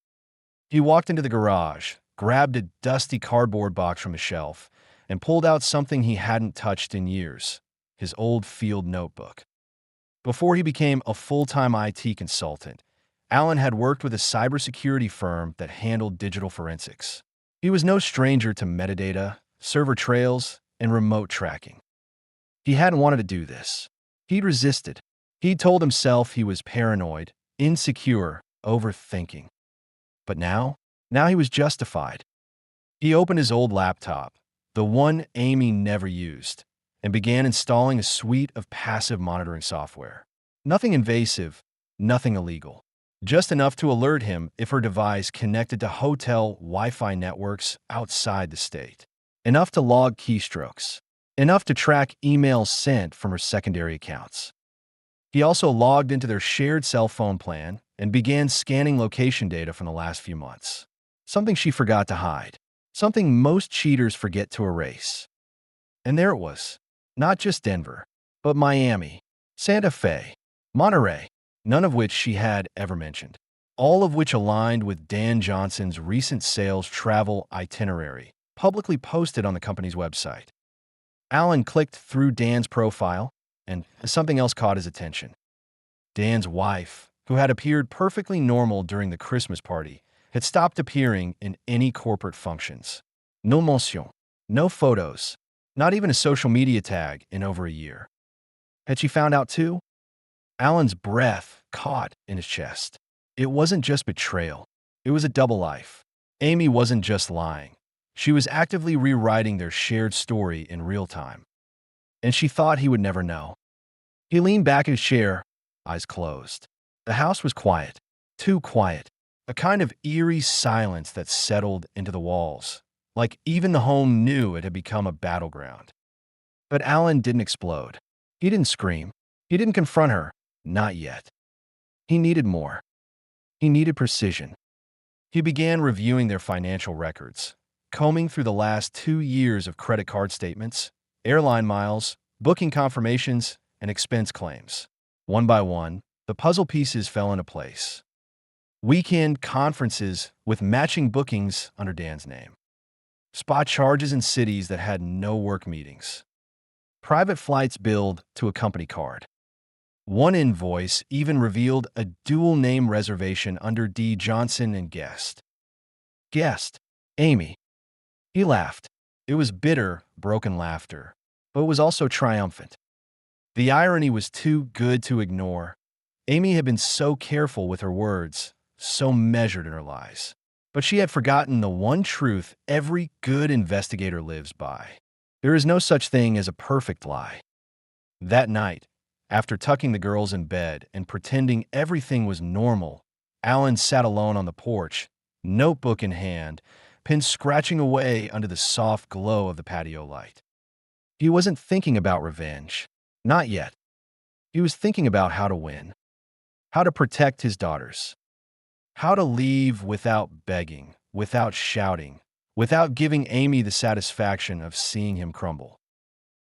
He walked into the garage, grabbed a dusty cardboard box from a shelf, and pulled out something he hadn't touched in years, his old field notebook. Before he became a full-time IT consultant, Alan had worked with a cybersecurity firm that handled digital forensics. He was no stranger to metadata, server trails, and remote tracking. He hadn't wanted to do this. He'd resisted. He'd told himself he was paranoid, insecure, overthinking. But now he was justified. He opened his old laptop, the one Amy never used, and began installing a suite of passive monitoring software. Nothing invasive, nothing illegal. Just enough to alert him if her device connected to hotel Wi-Fi networks outside the state. Enough to log keystrokes. Enough to track emails sent from her secondary accounts. He also logged into their shared cell phone plan and began scanning location data from the last few months. Something she forgot to hide. Something most cheaters forget to erase. And there it was. Not just Denver, but Miami, Santa Fe, Monterey, none of which she had ever mentioned. All of which aligned with Dan Johnson's recent sales travel itinerary, publicly posted on the company's website. Alan clicked through Dan's profile, and something else caught his attention. Dan's wife, who had appeared perfectly normal during the Christmas party, had stopped appearing in any corporate functions. No mention, no photos, Not even a social media tag in over a year. Had she found out too? Alan's breath caught in his chest. It wasn't just betrayal. It was a double life. Amy wasn't just lying. She was actively rewriting their shared story in real time. And she thought he would never know. He leaned back in his chair, eyes closed. The house was quiet. Too quiet. A kind of eerie silence that settled into the walls, like even the home knew it had become a battleground. But Alan didn't explode. He didn't scream. He didn't confront her. Not yet. He needed more. He needed precision. He began reviewing their financial records, combing through the last 2 years of credit card statements, airline miles, booking confirmations, and expense claims. One by one, the puzzle pieces fell into place. Weekend conferences with matching bookings under Dan's name. Spot charges in cities that had no work meetings. Private flights billed to a company card. One invoice even revealed a dual-name reservation under D. Johnson and Guest. Guest, Amy. He laughed. It was bitter, broken laughter, but it was also triumphant. The irony was too good to ignore. Amy had been so careful with her words, so measured in her lies. But she had forgotten the one truth every good investigator lives by. There is no such thing as a perfect lie. That night, after tucking the girls in bed and pretending everything was normal, Alan sat alone on the porch, notebook in hand, pen scratching away under the soft glow of the patio light. He wasn't thinking about revenge. Not yet. He was thinking about how to win, how to protect his daughters, how to leave without begging, without shouting, without giving Amy the satisfaction of seeing him crumble.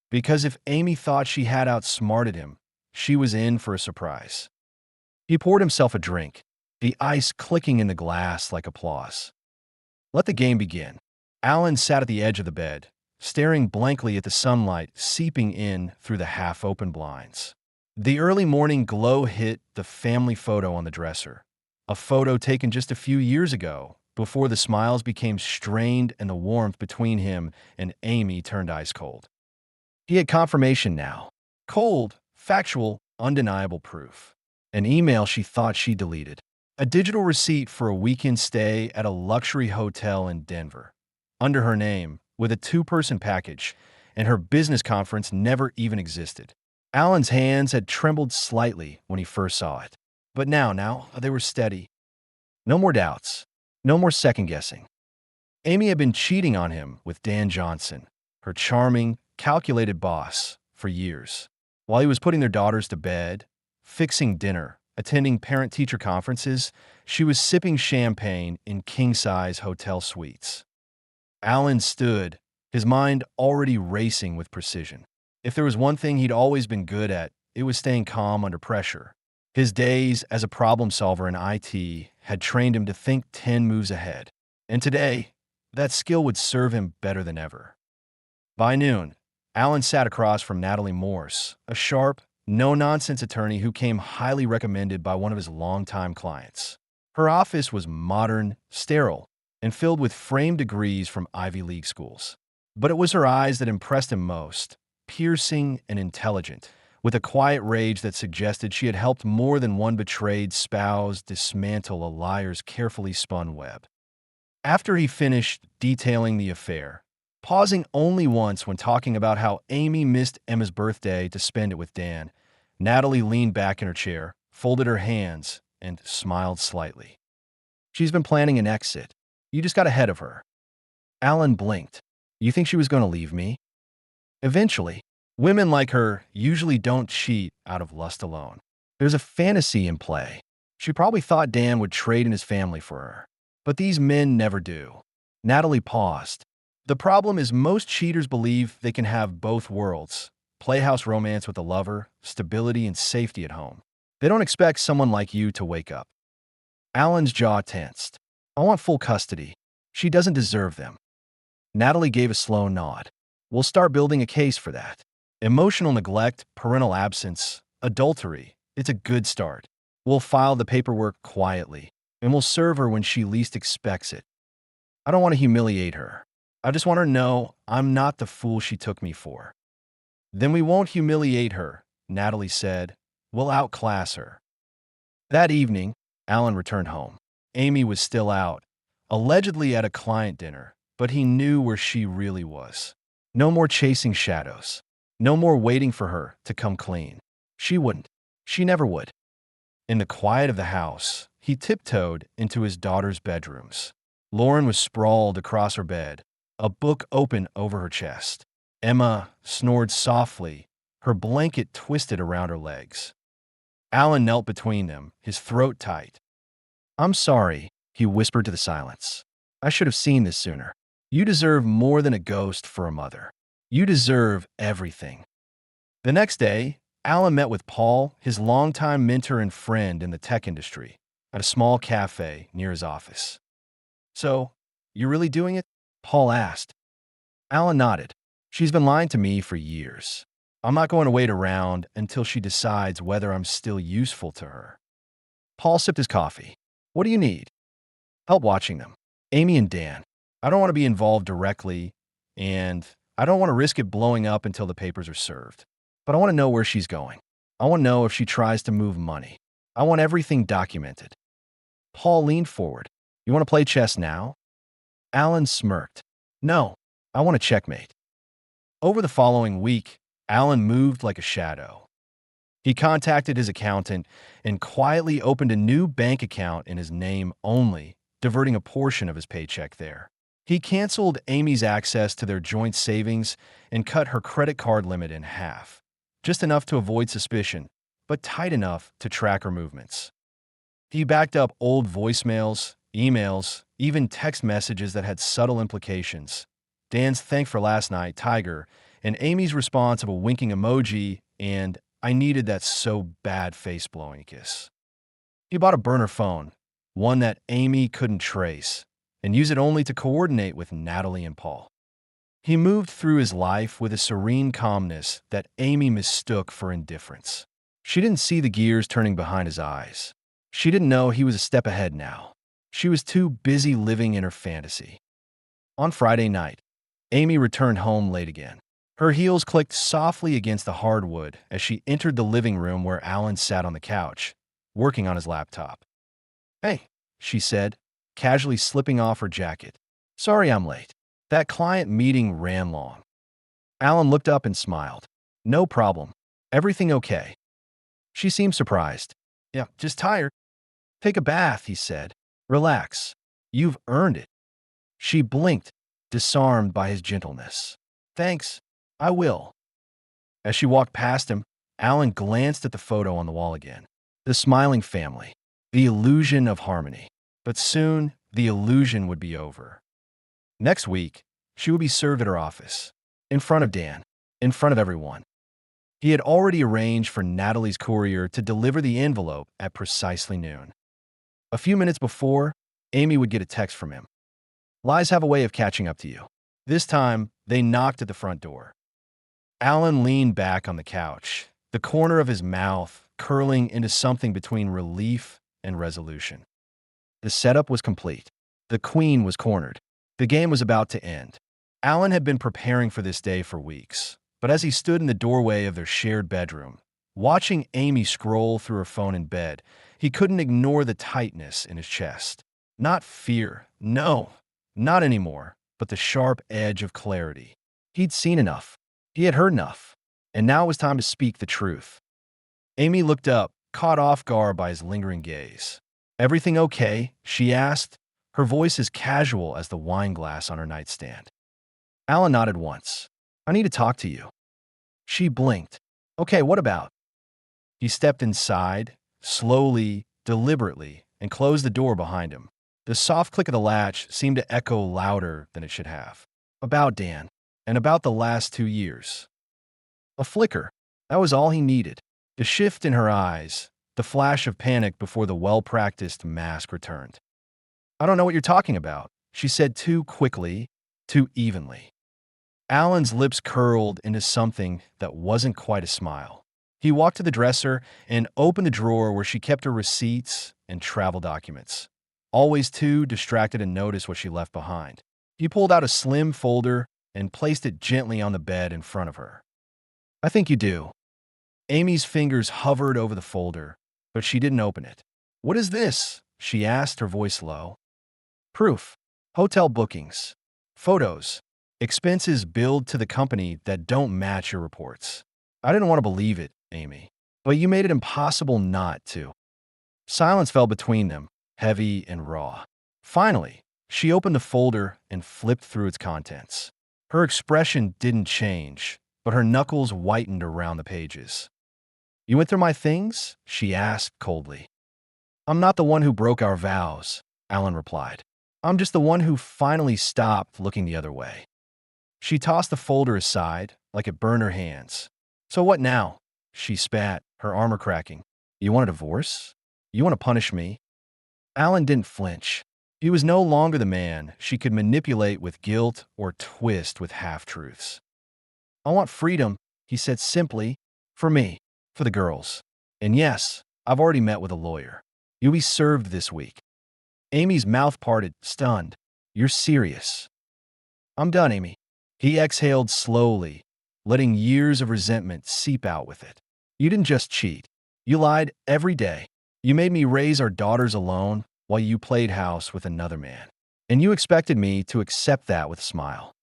Because if Amy thought she had outsmarted him, she was in for a surprise. He poured himself a drink, the ice clicking in the glass like applause. Let the game begin. Alan sat at the edge of the bed, staring blankly at the sunlight seeping in through the half-open blinds. The early morning glow hit the family photo on the dresser, a photo taken just a few years ago, before the smiles became strained and the warmth between him and Amy turned ice cold. He had confirmation now. Cold, factual, undeniable proof. An email she thought she deleted. A digital receipt for a weekend stay at a luxury hotel in Denver. Under her name, with a 2-person package, and her business conference never even existed. Alan's hands had trembled slightly when he first saw it. But now, they were steady. No more doubts. No more second-guessing. Amy had been cheating on him with Dan Johnson, her charming, calculated boss, for years. While he was putting their daughters to bed, fixing dinner, attending parent-teacher conferences, she was sipping champagne in king-size hotel suites. Alan stood, his mind already racing with precision. If there was one thing he'd always been good at, it was staying calm under pressure. His days as a problem solver in IT had trained him to think 10 moves ahead. And today, that skill would serve him better than ever. By noon, Alan sat across from Natalie Morse, a sharp, no-nonsense attorney who came highly recommended by one of his longtime clients. Her office was modern, sterile, and filled with framed degrees from Ivy League schools. But it was her eyes that impressed him most, piercing and intelligent, with a quiet rage that suggested she had helped more than one betrayed spouse dismantle a liar's carefully spun web. After he finished detailing the affair, pausing only once when talking about how Amy missed Emma's birthday to spend it with Dan, Natalie leaned back in her chair, folded her hands, and smiled slightly. She's been planning an exit. You just got ahead of her. Alan blinked. You think she was going to leave me? Eventually. Women like her usually don't cheat out of lust alone. There's a fantasy in play. She probably thought Dan would trade in his family for her. But these men never do. Natalie paused. The problem is most cheaters believe they can have both worlds. Playhouse romance with a lover, stability and safety at home. They don't expect someone like you to wake up. Alan's jaw tensed. I want full custody. She doesn't deserve them. Natalie gave a slow nod. We'll start building a case for that. Emotional neglect, parental absence, adultery. It's a good start. We'll file the paperwork quietly, and we'll serve her when she least expects it. I don't want to humiliate her. I just want her to know I'm not the fool she took me for. Then we won't humiliate her, Natalie said. We'll outclass her. That evening, Alan returned home. Amy was still out, allegedly at a client dinner, but he knew where she really was. No more chasing shadows. No more waiting for her to come clean. She wouldn't. She never would. In the quiet of the house, he tiptoed into his daughter's bedrooms. Lauren was sprawled across her bed, a book open over her chest. Emma snored softly, her blanket twisted around her legs. Alan knelt between them, his throat tight. I'm sorry, he whispered to the silence. I should have seen this sooner. You deserve more than a ghost for a mother. You deserve everything. The next day, Alan met with Paul, his longtime mentor and friend in the tech industry, at a small cafe near his office. So, you're really doing it? Paul asked. Alan nodded. She's been lying to me for years. I'm not going to wait around until she decides whether I'm still useful to her. Paul sipped his coffee. What do you need? Help watching them. Amy and Dan. I don't want to be involved directly, and I don't want to risk it blowing up until the papers are served. But I want to know where she's going. I want to know if she tries to move money. I want everything documented. Paul leaned forward. You want to play chess now? Alan smirked. No, I want a checkmate. Over the following week, Alan moved like a shadow. He contacted his accountant and quietly opened a new bank account in his name only, diverting a portion of his paycheck there. He canceled Amy's access to their joint savings and cut her credit card limit in half, just enough to avoid suspicion, but tight enough to track her movements. He backed up old voicemails, emails, even text messages that had subtle implications. Dan's thank for last night, Tiger, and Amy's response of a winking emoji and I needed that so bad face-blowing kiss. He bought a burner phone, one that Amy couldn't trace, and used it only to coordinate with Natalie and Paul. He moved through his life with a serene calmness that Amy mistook for indifference. She didn't see the gears turning behind his eyes. She didn't know he was a step ahead now. She was too busy living in her fantasy. On Friday night, Amy returned home late again. Her heels clicked softly against the hardwood as she entered the living room where Alan sat on the couch, working on his laptop. Hey, she said, casually slipping off her jacket. Sorry I'm late. That client meeting ran long. Alan looked up and smiled. No problem. Everything okay? She seemed surprised. Yeah, just tired. Take a bath, he said. Relax. You've earned it. She blinked, disarmed by his gentleness. Thanks. I will. As she walked past him, Alan glanced at the photo on the wall again. The smiling family. The illusion of harmony. But soon, the illusion would be over. Next week, she would be served at her office. In front of Dan. In front of everyone. He had already arranged for Natalie's courier to deliver the envelope at precisely noon. A few minutes before, Amy would get a text from him. Lies have a way of catching up to you. This time, they knocked at the front door. Alan leaned back on the couch, the corner of his mouth curling into something between relief and resolution. The setup was complete. The queen was cornered. The game was about to end. Alan had been preparing for this day for weeks, but as he stood in the doorway of their shared bedroom, watching Amy scroll through her phone in bed, he couldn't ignore the tightness in his chest. Not fear, no, not anymore, but the sharp edge of clarity. He'd seen enough. He had heard enough, and now it was time to speak the truth. Amy looked up, caught off guard by his lingering gaze. Everything okay? She asked, her voice as casual as the wine glass on her nightstand. Alan nodded once. I need to talk to you. She blinked. Okay, what about? He stepped inside, slowly, deliberately, and closed the door behind him. The soft click of the latch seemed to echo louder than it should have. About Dan. And about the last 2 years. A flicker. That was all he needed. The shift in her eyes, the flash of panic before the well-practiced mask returned. I don't know what you're talking about, she said too quickly, too evenly. Alan's lips curled into something that wasn't quite a smile. He walked to the dresser and opened the drawer where she kept her receipts and travel documents, always too distracted to notice what she left behind. He pulled out a slim folder and placed it gently on the bed in front of her. I think you do. Amy's fingers hovered over the folder, but she didn't open it. What is this? She asked, her voice low. Proof. Hotel bookings. Photos. Expenses billed to the company that don't match your reports. I didn't want to believe it, Amy, but you made it impossible not to. Silence fell between them, heavy and raw. Finally, she opened the folder and flipped through its contents. Her expression didn't change, but her knuckles whitened around the pages. You went through my things? She asked coldly. I'm not the one who broke our vows, Alan replied. I'm just the one who finally stopped looking the other way. She tossed the folder aside, like it burned her hands. So what now? She spat, her armor cracking. You want a divorce? You want to punish me? Alan didn't flinch. He was no longer the man she could manipulate with guilt or twist with half-truths. I want freedom, he said simply, for me, for the girls. And yes, I've already met with a lawyer. You'll be served this week. Amy's mouth parted, stunned. You're serious. I'm done, Amy. He exhaled slowly, letting years of resentment seep out with it. You didn't just cheat. You lied every day. You made me raise our daughters alone while you played house with another man. And you expected me to accept that with a smile.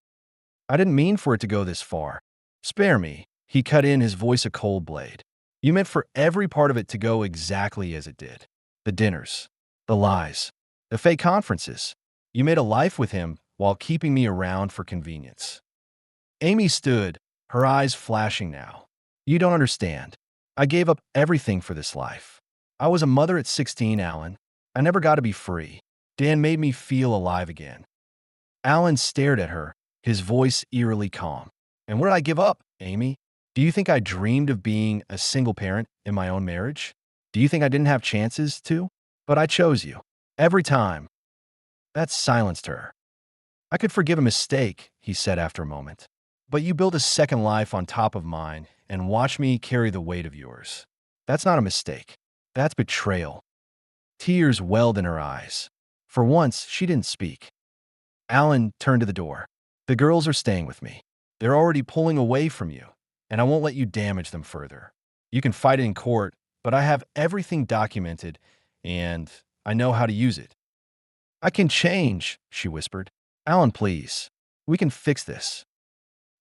I didn't mean for it to go this far. Spare me. He cut in, his voice a cold blade. You meant for every part of it to go exactly as it did. The dinners, the lies, the fake conferences. You made a life with him while keeping me around for convenience. Amy stood, her eyes flashing now. You don't understand. I gave up everything for this life. I was a mother at 16, Alan. I never got to be free. Dan made me feel alive again. Alan stared at her, his voice eerily calm. And what did I give up, Amy? Do you think I dreamed of being a single parent in my own marriage? Do you think I didn't have chances to? But I chose you. Every time. That silenced her. I could forgive a mistake, he said after a moment. But you built a second life on top of mine and watched me carry the weight of yours. That's not a mistake. That's betrayal. Tears welled in her eyes. For once, she didn't speak. Alan turned to the door. The girls are staying with me. They're already pulling away from you, and I won't let you damage them further. You can fight it in court, but I have everything documented, and I know how to use it. I can change, she whispered. Alan, please. We can fix this.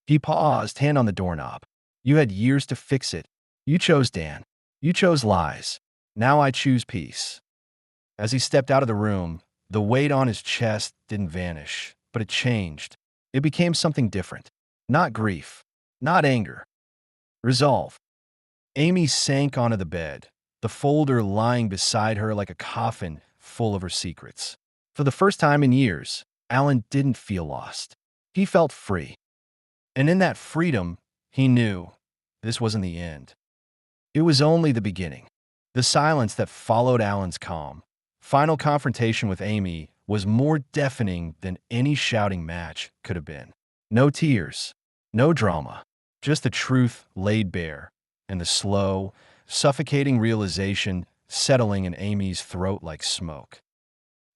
He paused, hand on the doorknob. You had years to fix it. You chose Dan. You chose lies. Now I choose peace. As he stepped out of the room, the weight on his chest didn't vanish, but it changed. It became something different. Not grief. Not anger. Resolve. Amy sank onto the bed, the folder lying beside her like a coffin full of her secrets. For the first time in years, Alan didn't feel lost. He felt free. And in that freedom, he knew this wasn't the end. It was only the beginning. The silence that followed Alan's calm, final confrontation with Amy was more deafening than any shouting match could have been. No tears, no drama, just the truth laid bare, and the slow, suffocating realization settling in Amy's throat like smoke.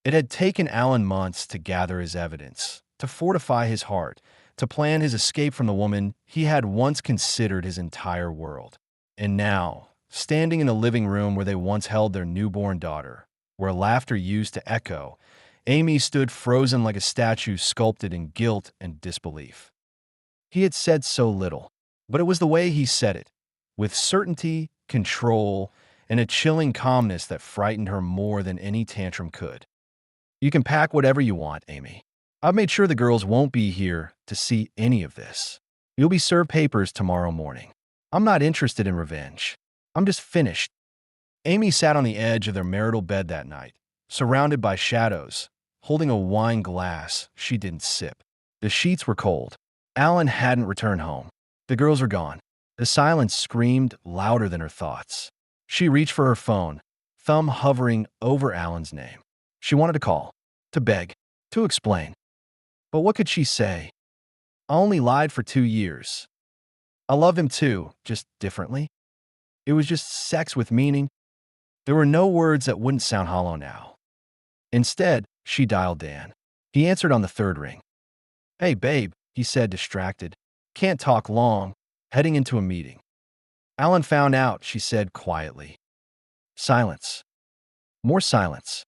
It had taken Alan months to gather his evidence, to fortify his heart, to plan his escape from the woman he had once considered his entire world. And now, standing in the living room where they once held their newborn daughter, where laughter used to echo, Amy stood frozen like a statue sculpted in guilt and disbelief. He had said so little, but it was the way he said it, with certainty, control, and a chilling calmness that frightened her more than any tantrum could. You can pack whatever you want, Amy. I've made sure the girls won't be here to see any of this. You'll be served papers tomorrow morning. I'm not interested in revenge. I'm just finished. Amy sat on the edge of their marital bed that night, surrounded by shadows, holding a wine glass she didn't sip. The sheets were cold. Alan hadn't returned home. The girls were gone. The silence screamed louder than her thoughts. She reached for her phone, thumb hovering over Alan's name. She wanted to call, to beg, to explain. But what could she say? I only lied for 2 years. I love him too, just differently. It was just sex with meaning. There were no words that wouldn't sound hollow now. Instead, she dialed Dan. He answered on the third ring. Hey, babe, he said, distracted. Can't talk long. Heading into a meeting. Alan found out, she said quietly. Silence. More silence.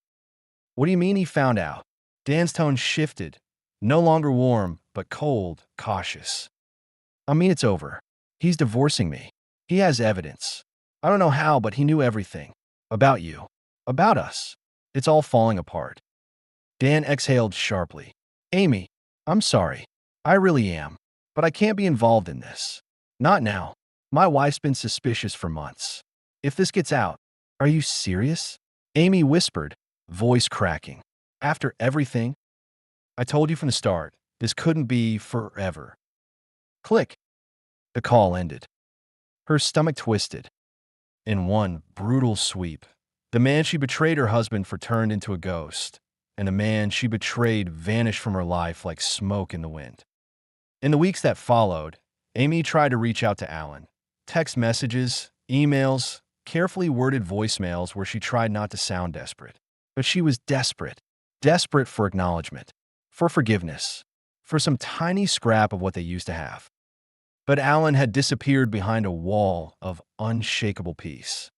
What do you mean he found out? Dan's tone shifted. No longer warm, but cold, cautious. I mean, it's over. He's divorcing me. He has evidence. I don't know how, but he knew everything. About you. About us. It's all falling apart. Dan exhaled sharply. Amy, I'm sorry. I really am. But I can't be involved in this. Not now. My wife's been suspicious for months. If this gets out, are you serious? Amy whispered, voice cracking. After everything? I told you from the start, this couldn't be forever. Click. The call ended. Her stomach twisted. In one brutal sweep, the man she betrayed her husband for turned into a ghost, and the man she betrayed vanished from her life like smoke in the wind. In the weeks that followed, Amy tried to reach out to Alan. Text messages, emails, carefully worded voicemails where she tried not to sound desperate. But she was desperate. Desperate for acknowledgement, for forgiveness, for some tiny scrap of what they used to have. But Alan had disappeared behind a wall of unshakable peace.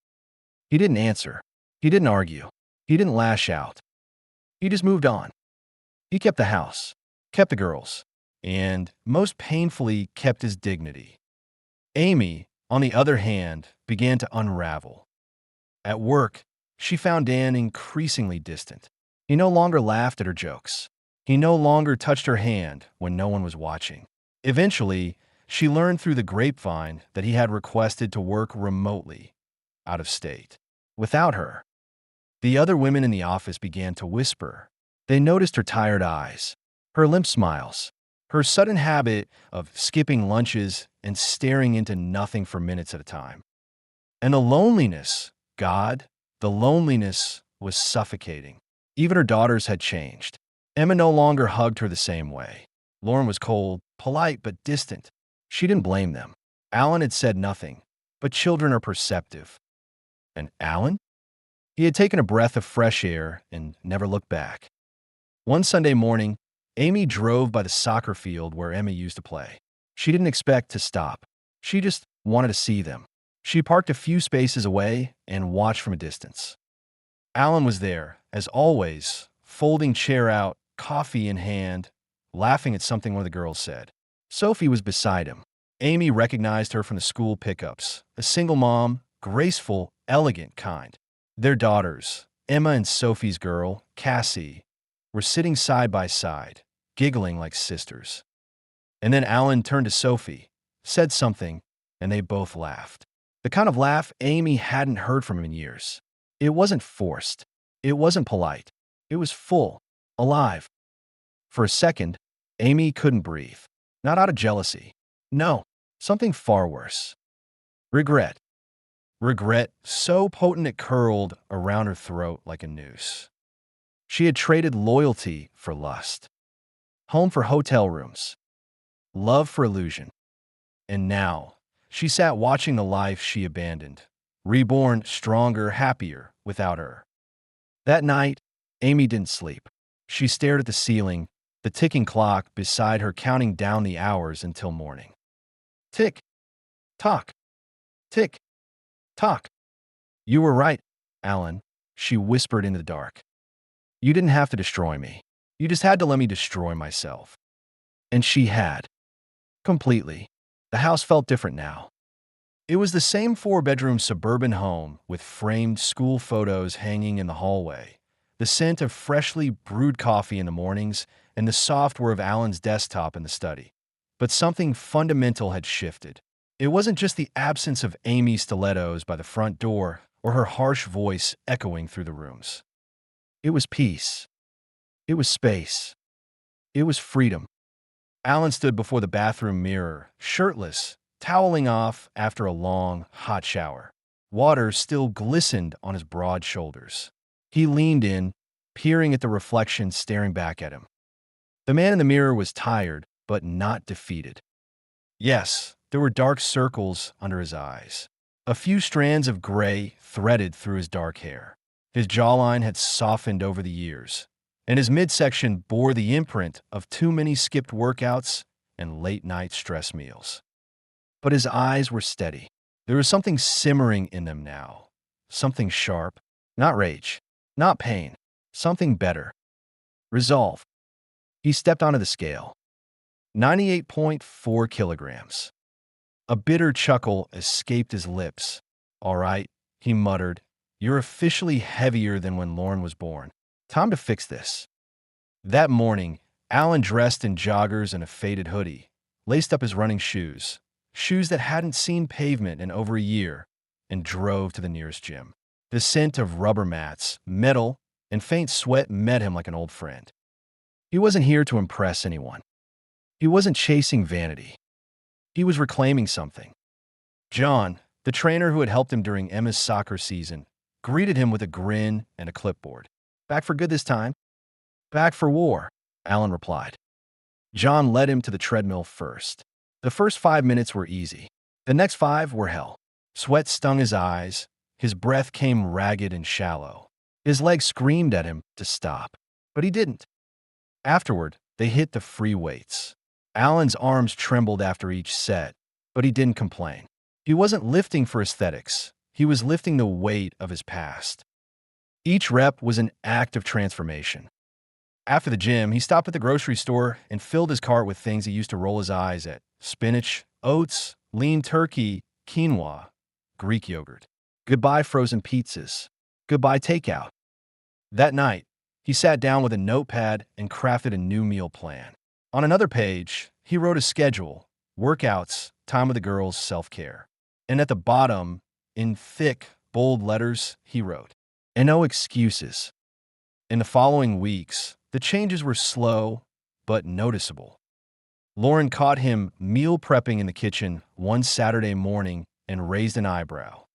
He didn't answer. He didn't argue. He didn't lash out. He just moved on. He kept the house, kept the girls, and, most painfully, kept his dignity. Amy, on the other hand, began to unravel. At work, she found Dan increasingly distant. He no longer laughed at her jokes. He no longer touched her hand when no one was watching. Eventually, she learned through the grapevine that he had requested to work remotely, out of state. Without her, the other women in the office began to whisper. They noticed her tired eyes, her limp smiles, her sudden habit of skipping lunches and staring into nothing for minutes at a time. And the loneliness, God, the loneliness was suffocating. Even her daughters had changed. Emma no longer hugged her the same way. Lauren was cold, polite, but distant. She didn't blame them. Alan had said nothing, but children are perceptive. And Alan? He had taken a breath of fresh air and never looked back. One Sunday morning, Amy drove by the soccer field where Emma used to play. She didn't expect to stop. She just wanted to see them. She parked a few spaces away and watched from a distance. Alan was there, as always, folding chair out, coffee in hand, laughing at something one of the girls said. Sophie was beside him. Amy recognized her from the school pickups, a single mom, graceful, elegant kind. Their daughters, Emma and Sophie's girl, Cassie, were sitting side by side, giggling like sisters. And then Alan turned to Sophie, said something, and they both laughed. The kind of laugh Amy hadn't heard from him in years. It wasn't forced. It wasn't polite. It was full, alive. For a second, Amy couldn't breathe. Not out of jealousy. No, something far worse. Regret. Regret so potent it curled around her throat like a noose. She had traded loyalty for lust, home for hotel rooms, love for illusion. And now, she sat watching the life she abandoned, reborn stronger, happier without her. That night, Amy didn't sleep. She stared at the ceiling, the ticking clock beside her counting down the hours until morning. Tick, tock, tick, tock. You were right, Alan, she whispered into the dark. You didn't have to destroy me. You just had to let me destroy myself. And she had. Completely. The house felt different now. It was the same four-bedroom suburban home with framed school photos hanging in the hallway, the scent of freshly brewed coffee in the mornings, and the soft whir of Alan's desktop in the study. But something fundamental had shifted. It wasn't just the absence of Amy's stilettos by the front door or her harsh voice echoing through the rooms. It was peace. It was space. It was freedom. Alan stood before the bathroom mirror, shirtless, toweling off after a long, hot shower. Water still glistened on his broad shoulders. He leaned in, peering at the reflection staring back at him. The man in the mirror was tired, but not defeated. Yes, there were dark circles under his eyes. A few strands of gray threaded through his dark hair. His jawline had softened over the years, and his midsection bore the imprint of too many skipped workouts and late-night stress meals. But his eyes were steady. There was something simmering in them now. Something sharp. Not rage. Not pain. Something better. Resolve. He stepped onto the scale. 98.4 kilograms. A bitter chuckle escaped his lips. "All right," he muttered. "You're officially heavier than when Lauren was born. Time to fix this." That morning, Alan dressed in joggers and a faded hoodie, laced up his running shoes that hadn't seen pavement in over a year, and drove to the nearest gym. The scent of rubber mats, metal, and faint sweat met him like an old friend. He wasn't here to impress anyone. He wasn't chasing vanity. He was reclaiming something. John, the trainer who had helped him during Emma's soccer season, greeted him with a grin and a clipboard. "Back for good this time?" "Back for war," Alan replied. John led him to the treadmill first. The first 5 minutes were easy. The next 5 were hell. Sweat stung his eyes. His breath came ragged and shallow. His legs screamed at him to stop, but he didn't. Afterward, they hit the free weights. Alan's arms trembled after each set, but he didn't complain. He wasn't lifting for aesthetics. He was lifting the weight of his past. Each rep was an act of transformation. After the gym, he stopped at the grocery store and filled his cart with things he used to roll his eyes at: spinach, oats, lean turkey, quinoa, Greek yogurt. Goodbye frozen pizzas. Goodbye takeout. That night, he sat down with a notepad and crafted a new meal plan. On another page, he wrote a schedule: workouts, time with the girls, self-care. And at the bottom, in thick, bold letters, he wrote, "And no excuses." In the following weeks, the changes were slow, but noticeable. Lauren caught him meal prepping in the kitchen one Saturday morning and raised an eyebrow.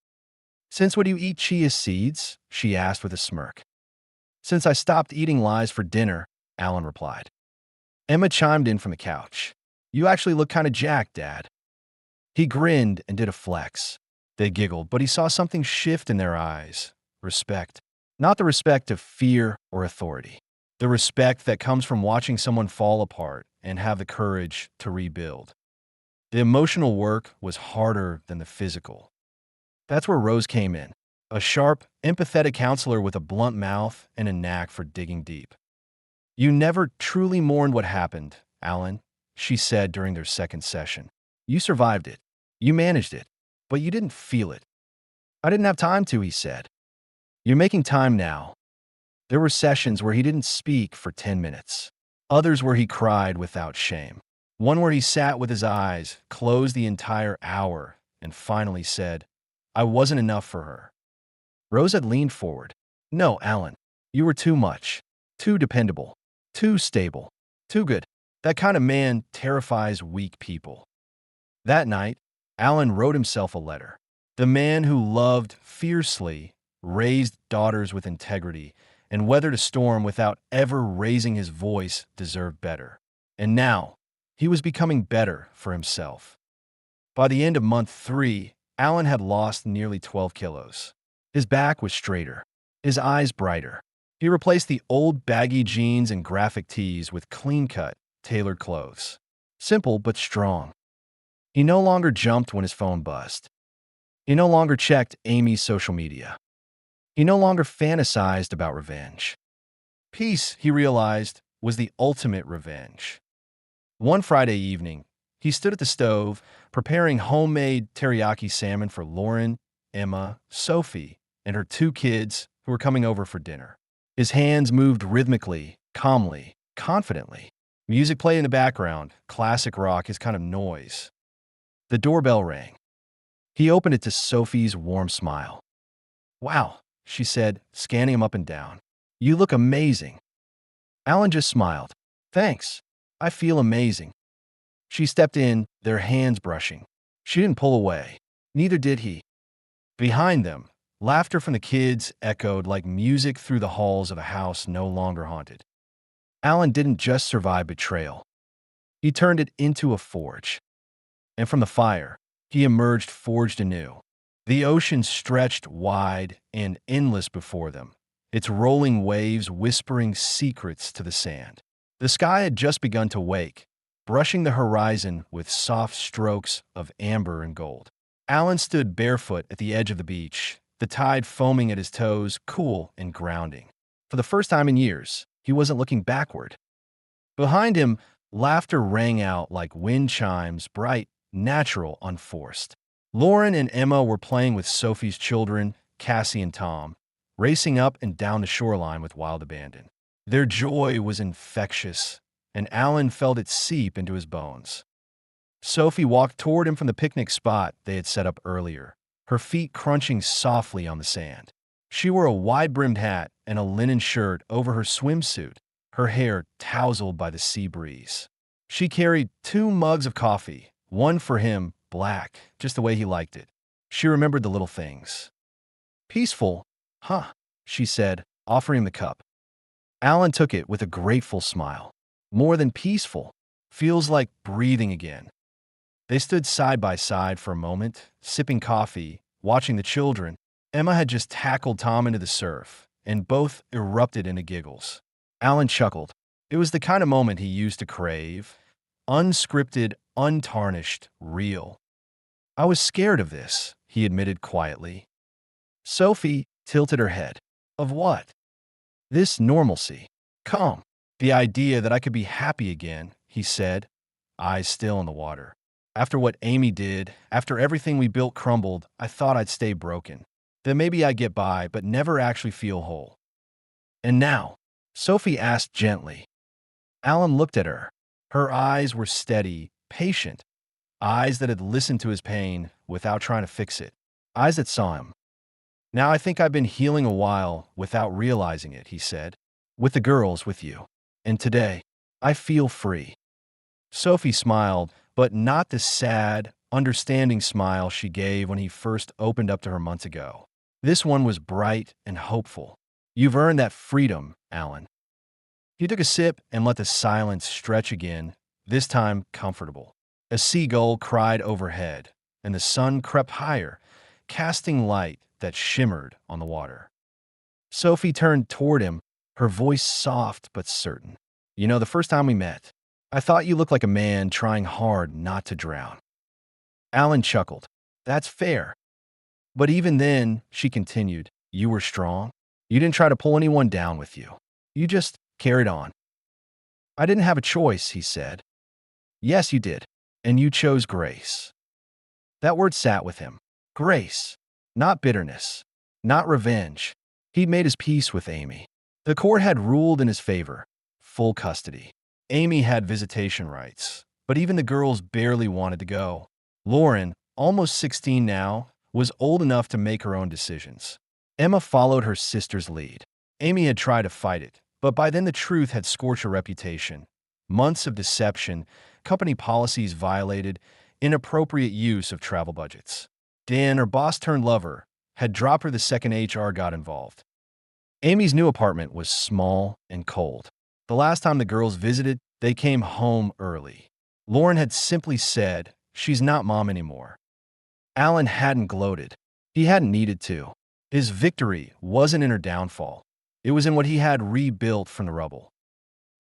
"Since when do you eat chia seeds?" she asked with a smirk. "Since I stopped eating lies for dinner," Alan replied. Emma chimed in from the couch. "You actually look kind of jacked, Dad." He grinned and did a flex. They giggled, but he saw something shift in their eyes. Respect. Not the respect of fear or authority. The respect that comes from watching someone fall apart and have the courage to rebuild. The emotional work was harder than the physical. That's where Rose came in. A sharp, empathetic counselor with a blunt mouth and a knack for digging deep. "You never truly mourned what happened, Alan," she said during their second session. "You survived it. You managed it. But you didn't feel it." "I didn't have time to," he said. "You're making time now." There were sessions where he didn't speak for 10 minutes. Others where he cried without shame. One where he sat with his eyes closed the entire hour and finally said, "I wasn't enough for her." Rose had leaned forward. "No, Alan, you were too much. Too dependable. Too stable. Too good. That kind of man terrifies weak people." That night, Alan wrote himself a letter. The man who loved fiercely, raised daughters with integrity, and weathered a storm without ever raising his voice deserved better. And now, he was becoming better for himself. By the end of month 3, Alan had lost nearly 12 kilos. His back was straighter, his eyes brighter. He replaced the old baggy jeans and graphic tees with clean-cut, tailored clothes. Simple but strong. He no longer jumped when his phone buzzed. He no longer checked Amy's social media. He no longer fantasized about revenge. Peace, he realized, was the ultimate revenge. One Friday evening, he stood at the stove, preparing homemade teriyaki salmon for Lauren, Emma, Sophie, and her 2 kids who were coming over for dinner. His hands moved rhythmically, calmly, confidently. Music played in the background, classic rock, his kind of noise. The doorbell rang. He opened it to Sophie's warm smile. "Wow," she said, scanning him up and down. "You look amazing." Alan just smiled. "Thanks. I feel amazing." She stepped in, their hands brushing. She didn't pull away. Neither did he. Behind them, laughter from the kids echoed like music through the halls of a house no longer haunted. Alan didn't just survive betrayal. He turned it into a forge. And from the fire, he emerged forged anew. The ocean stretched wide and endless before them, its rolling waves whispering secrets to the sand. The sky had just begun to wake, brushing the horizon with soft strokes of amber and gold. Alan stood barefoot at the edge of the beach, the tide foaming at his toes, cool and grounding. For the first time in years, he wasn't looking backward. Behind him, laughter rang out like wind chimes, bright, natural, unforced. Lauren and Emma were playing with Sophie's children, Cassie and Tom, racing up and down the shoreline with wild abandon. Their joy was infectious, and Alan felt it seep into his bones. Sophie walked toward him from the picnic spot they had set up earlier, her feet crunching softly on the sand. She wore a wide-brimmed hat and a linen shirt over her swimsuit, her hair tousled by the sea breeze. She carried 2 mugs of coffee, one for him, black, just the way he liked it. She remembered the little things. "Peaceful, huh?" she said, offering the cup. Alan took it with a grateful smile. "More than peaceful. Feels like breathing again." They stood side by side for a moment, sipping coffee, watching the children. Emma had just tackled Tom into the surf, and both erupted into giggles. Alan chuckled. It was the kind of moment he used to crave. Unscripted, untarnished, real. "I was scared of this," he admitted quietly. Sophie tilted her head. "Of what?" "This normalcy. Calm. The idea that I could be happy again," he said, eyes still in the water. "After what Amy did, after everything we built crumbled, I thought I'd stay broken. Then maybe I'd get by, but never actually feel whole." "And now?" Sophie asked gently. Alan looked at her. Her eyes were steady, patient, eyes that had listened to his pain without trying to fix it, eyes that saw him. "Now I think I've been healing a while without realizing it," he said. "With the girls, with you. And today, I feel free." Sophie smiled, but not the sad, understanding smile she gave when he first opened up to her months ago. This one was bright and hopeful. "You've earned that freedom, Alan." He took a sip and let the silence stretch again, this time comfortable. A seagull cried overhead, and the sun crept higher, casting light that shimmered on the water. Sophie turned toward him, her voice soft but certain. "You know, the first time we met, I thought you looked like a man trying hard not to drown." Alan chuckled. "That's fair. But even then," she continued, "you were strong. You didn't try to pull anyone down with you. You just carried on." "I didn't have a choice," he said. "Yes, you did. And you chose grace." That word sat with him. Grace. Not bitterness. Not revenge. He'd made his peace with Amy. The court had ruled in his favor. Full custody. Amy had visitation rights, but even the girls barely wanted to go. Lauren, almost 16 now, was old enough to make her own decisions. Emma followed her sister's lead. Amy had tried to fight it, but by then the truth had scorched her reputation. Months of deception, company policies violated, inappropriate use of travel budgets. Dan, her boss-turned-lover, had dropped her the second HR got involved. Amy's new apartment was small and cold. The last time the girls visited, they came home early. Lauren had simply said, "She's not mom anymore." Alan hadn't gloated. He hadn't needed to. His victory wasn't in her downfall. It was in what he had rebuilt from the rubble.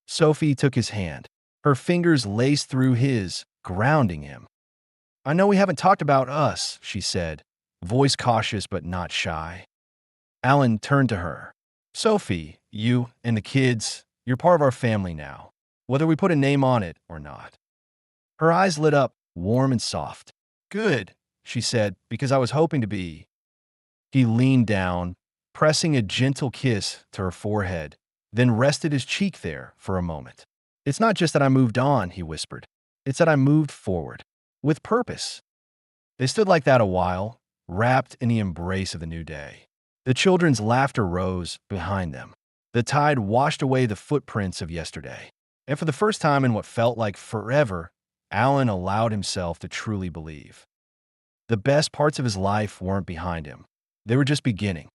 Sophie took his hand. Her fingers laced through his, grounding him. "I know we haven't talked about us," she said, voice cautious but not shy. Alan turned to her. "Sophie, you and the kids, you're part of our family now, whether we put a name on it or not." Her eyes lit up, warm and soft. "Good," she said, "because I was hoping to be." He leaned down, pressing a gentle kiss to her forehead, then rested his cheek there for a moment. "It's not just that I moved on," he whispered. "It's that I moved forward. With purpose." They stood like that a while, wrapped in the embrace of the new day. The children's laughter rose behind them. The tide washed away the footprints of yesterday. And for the first time in what felt like forever, Alan allowed himself to truly believe. The best parts of his life weren't behind him. They were just beginning.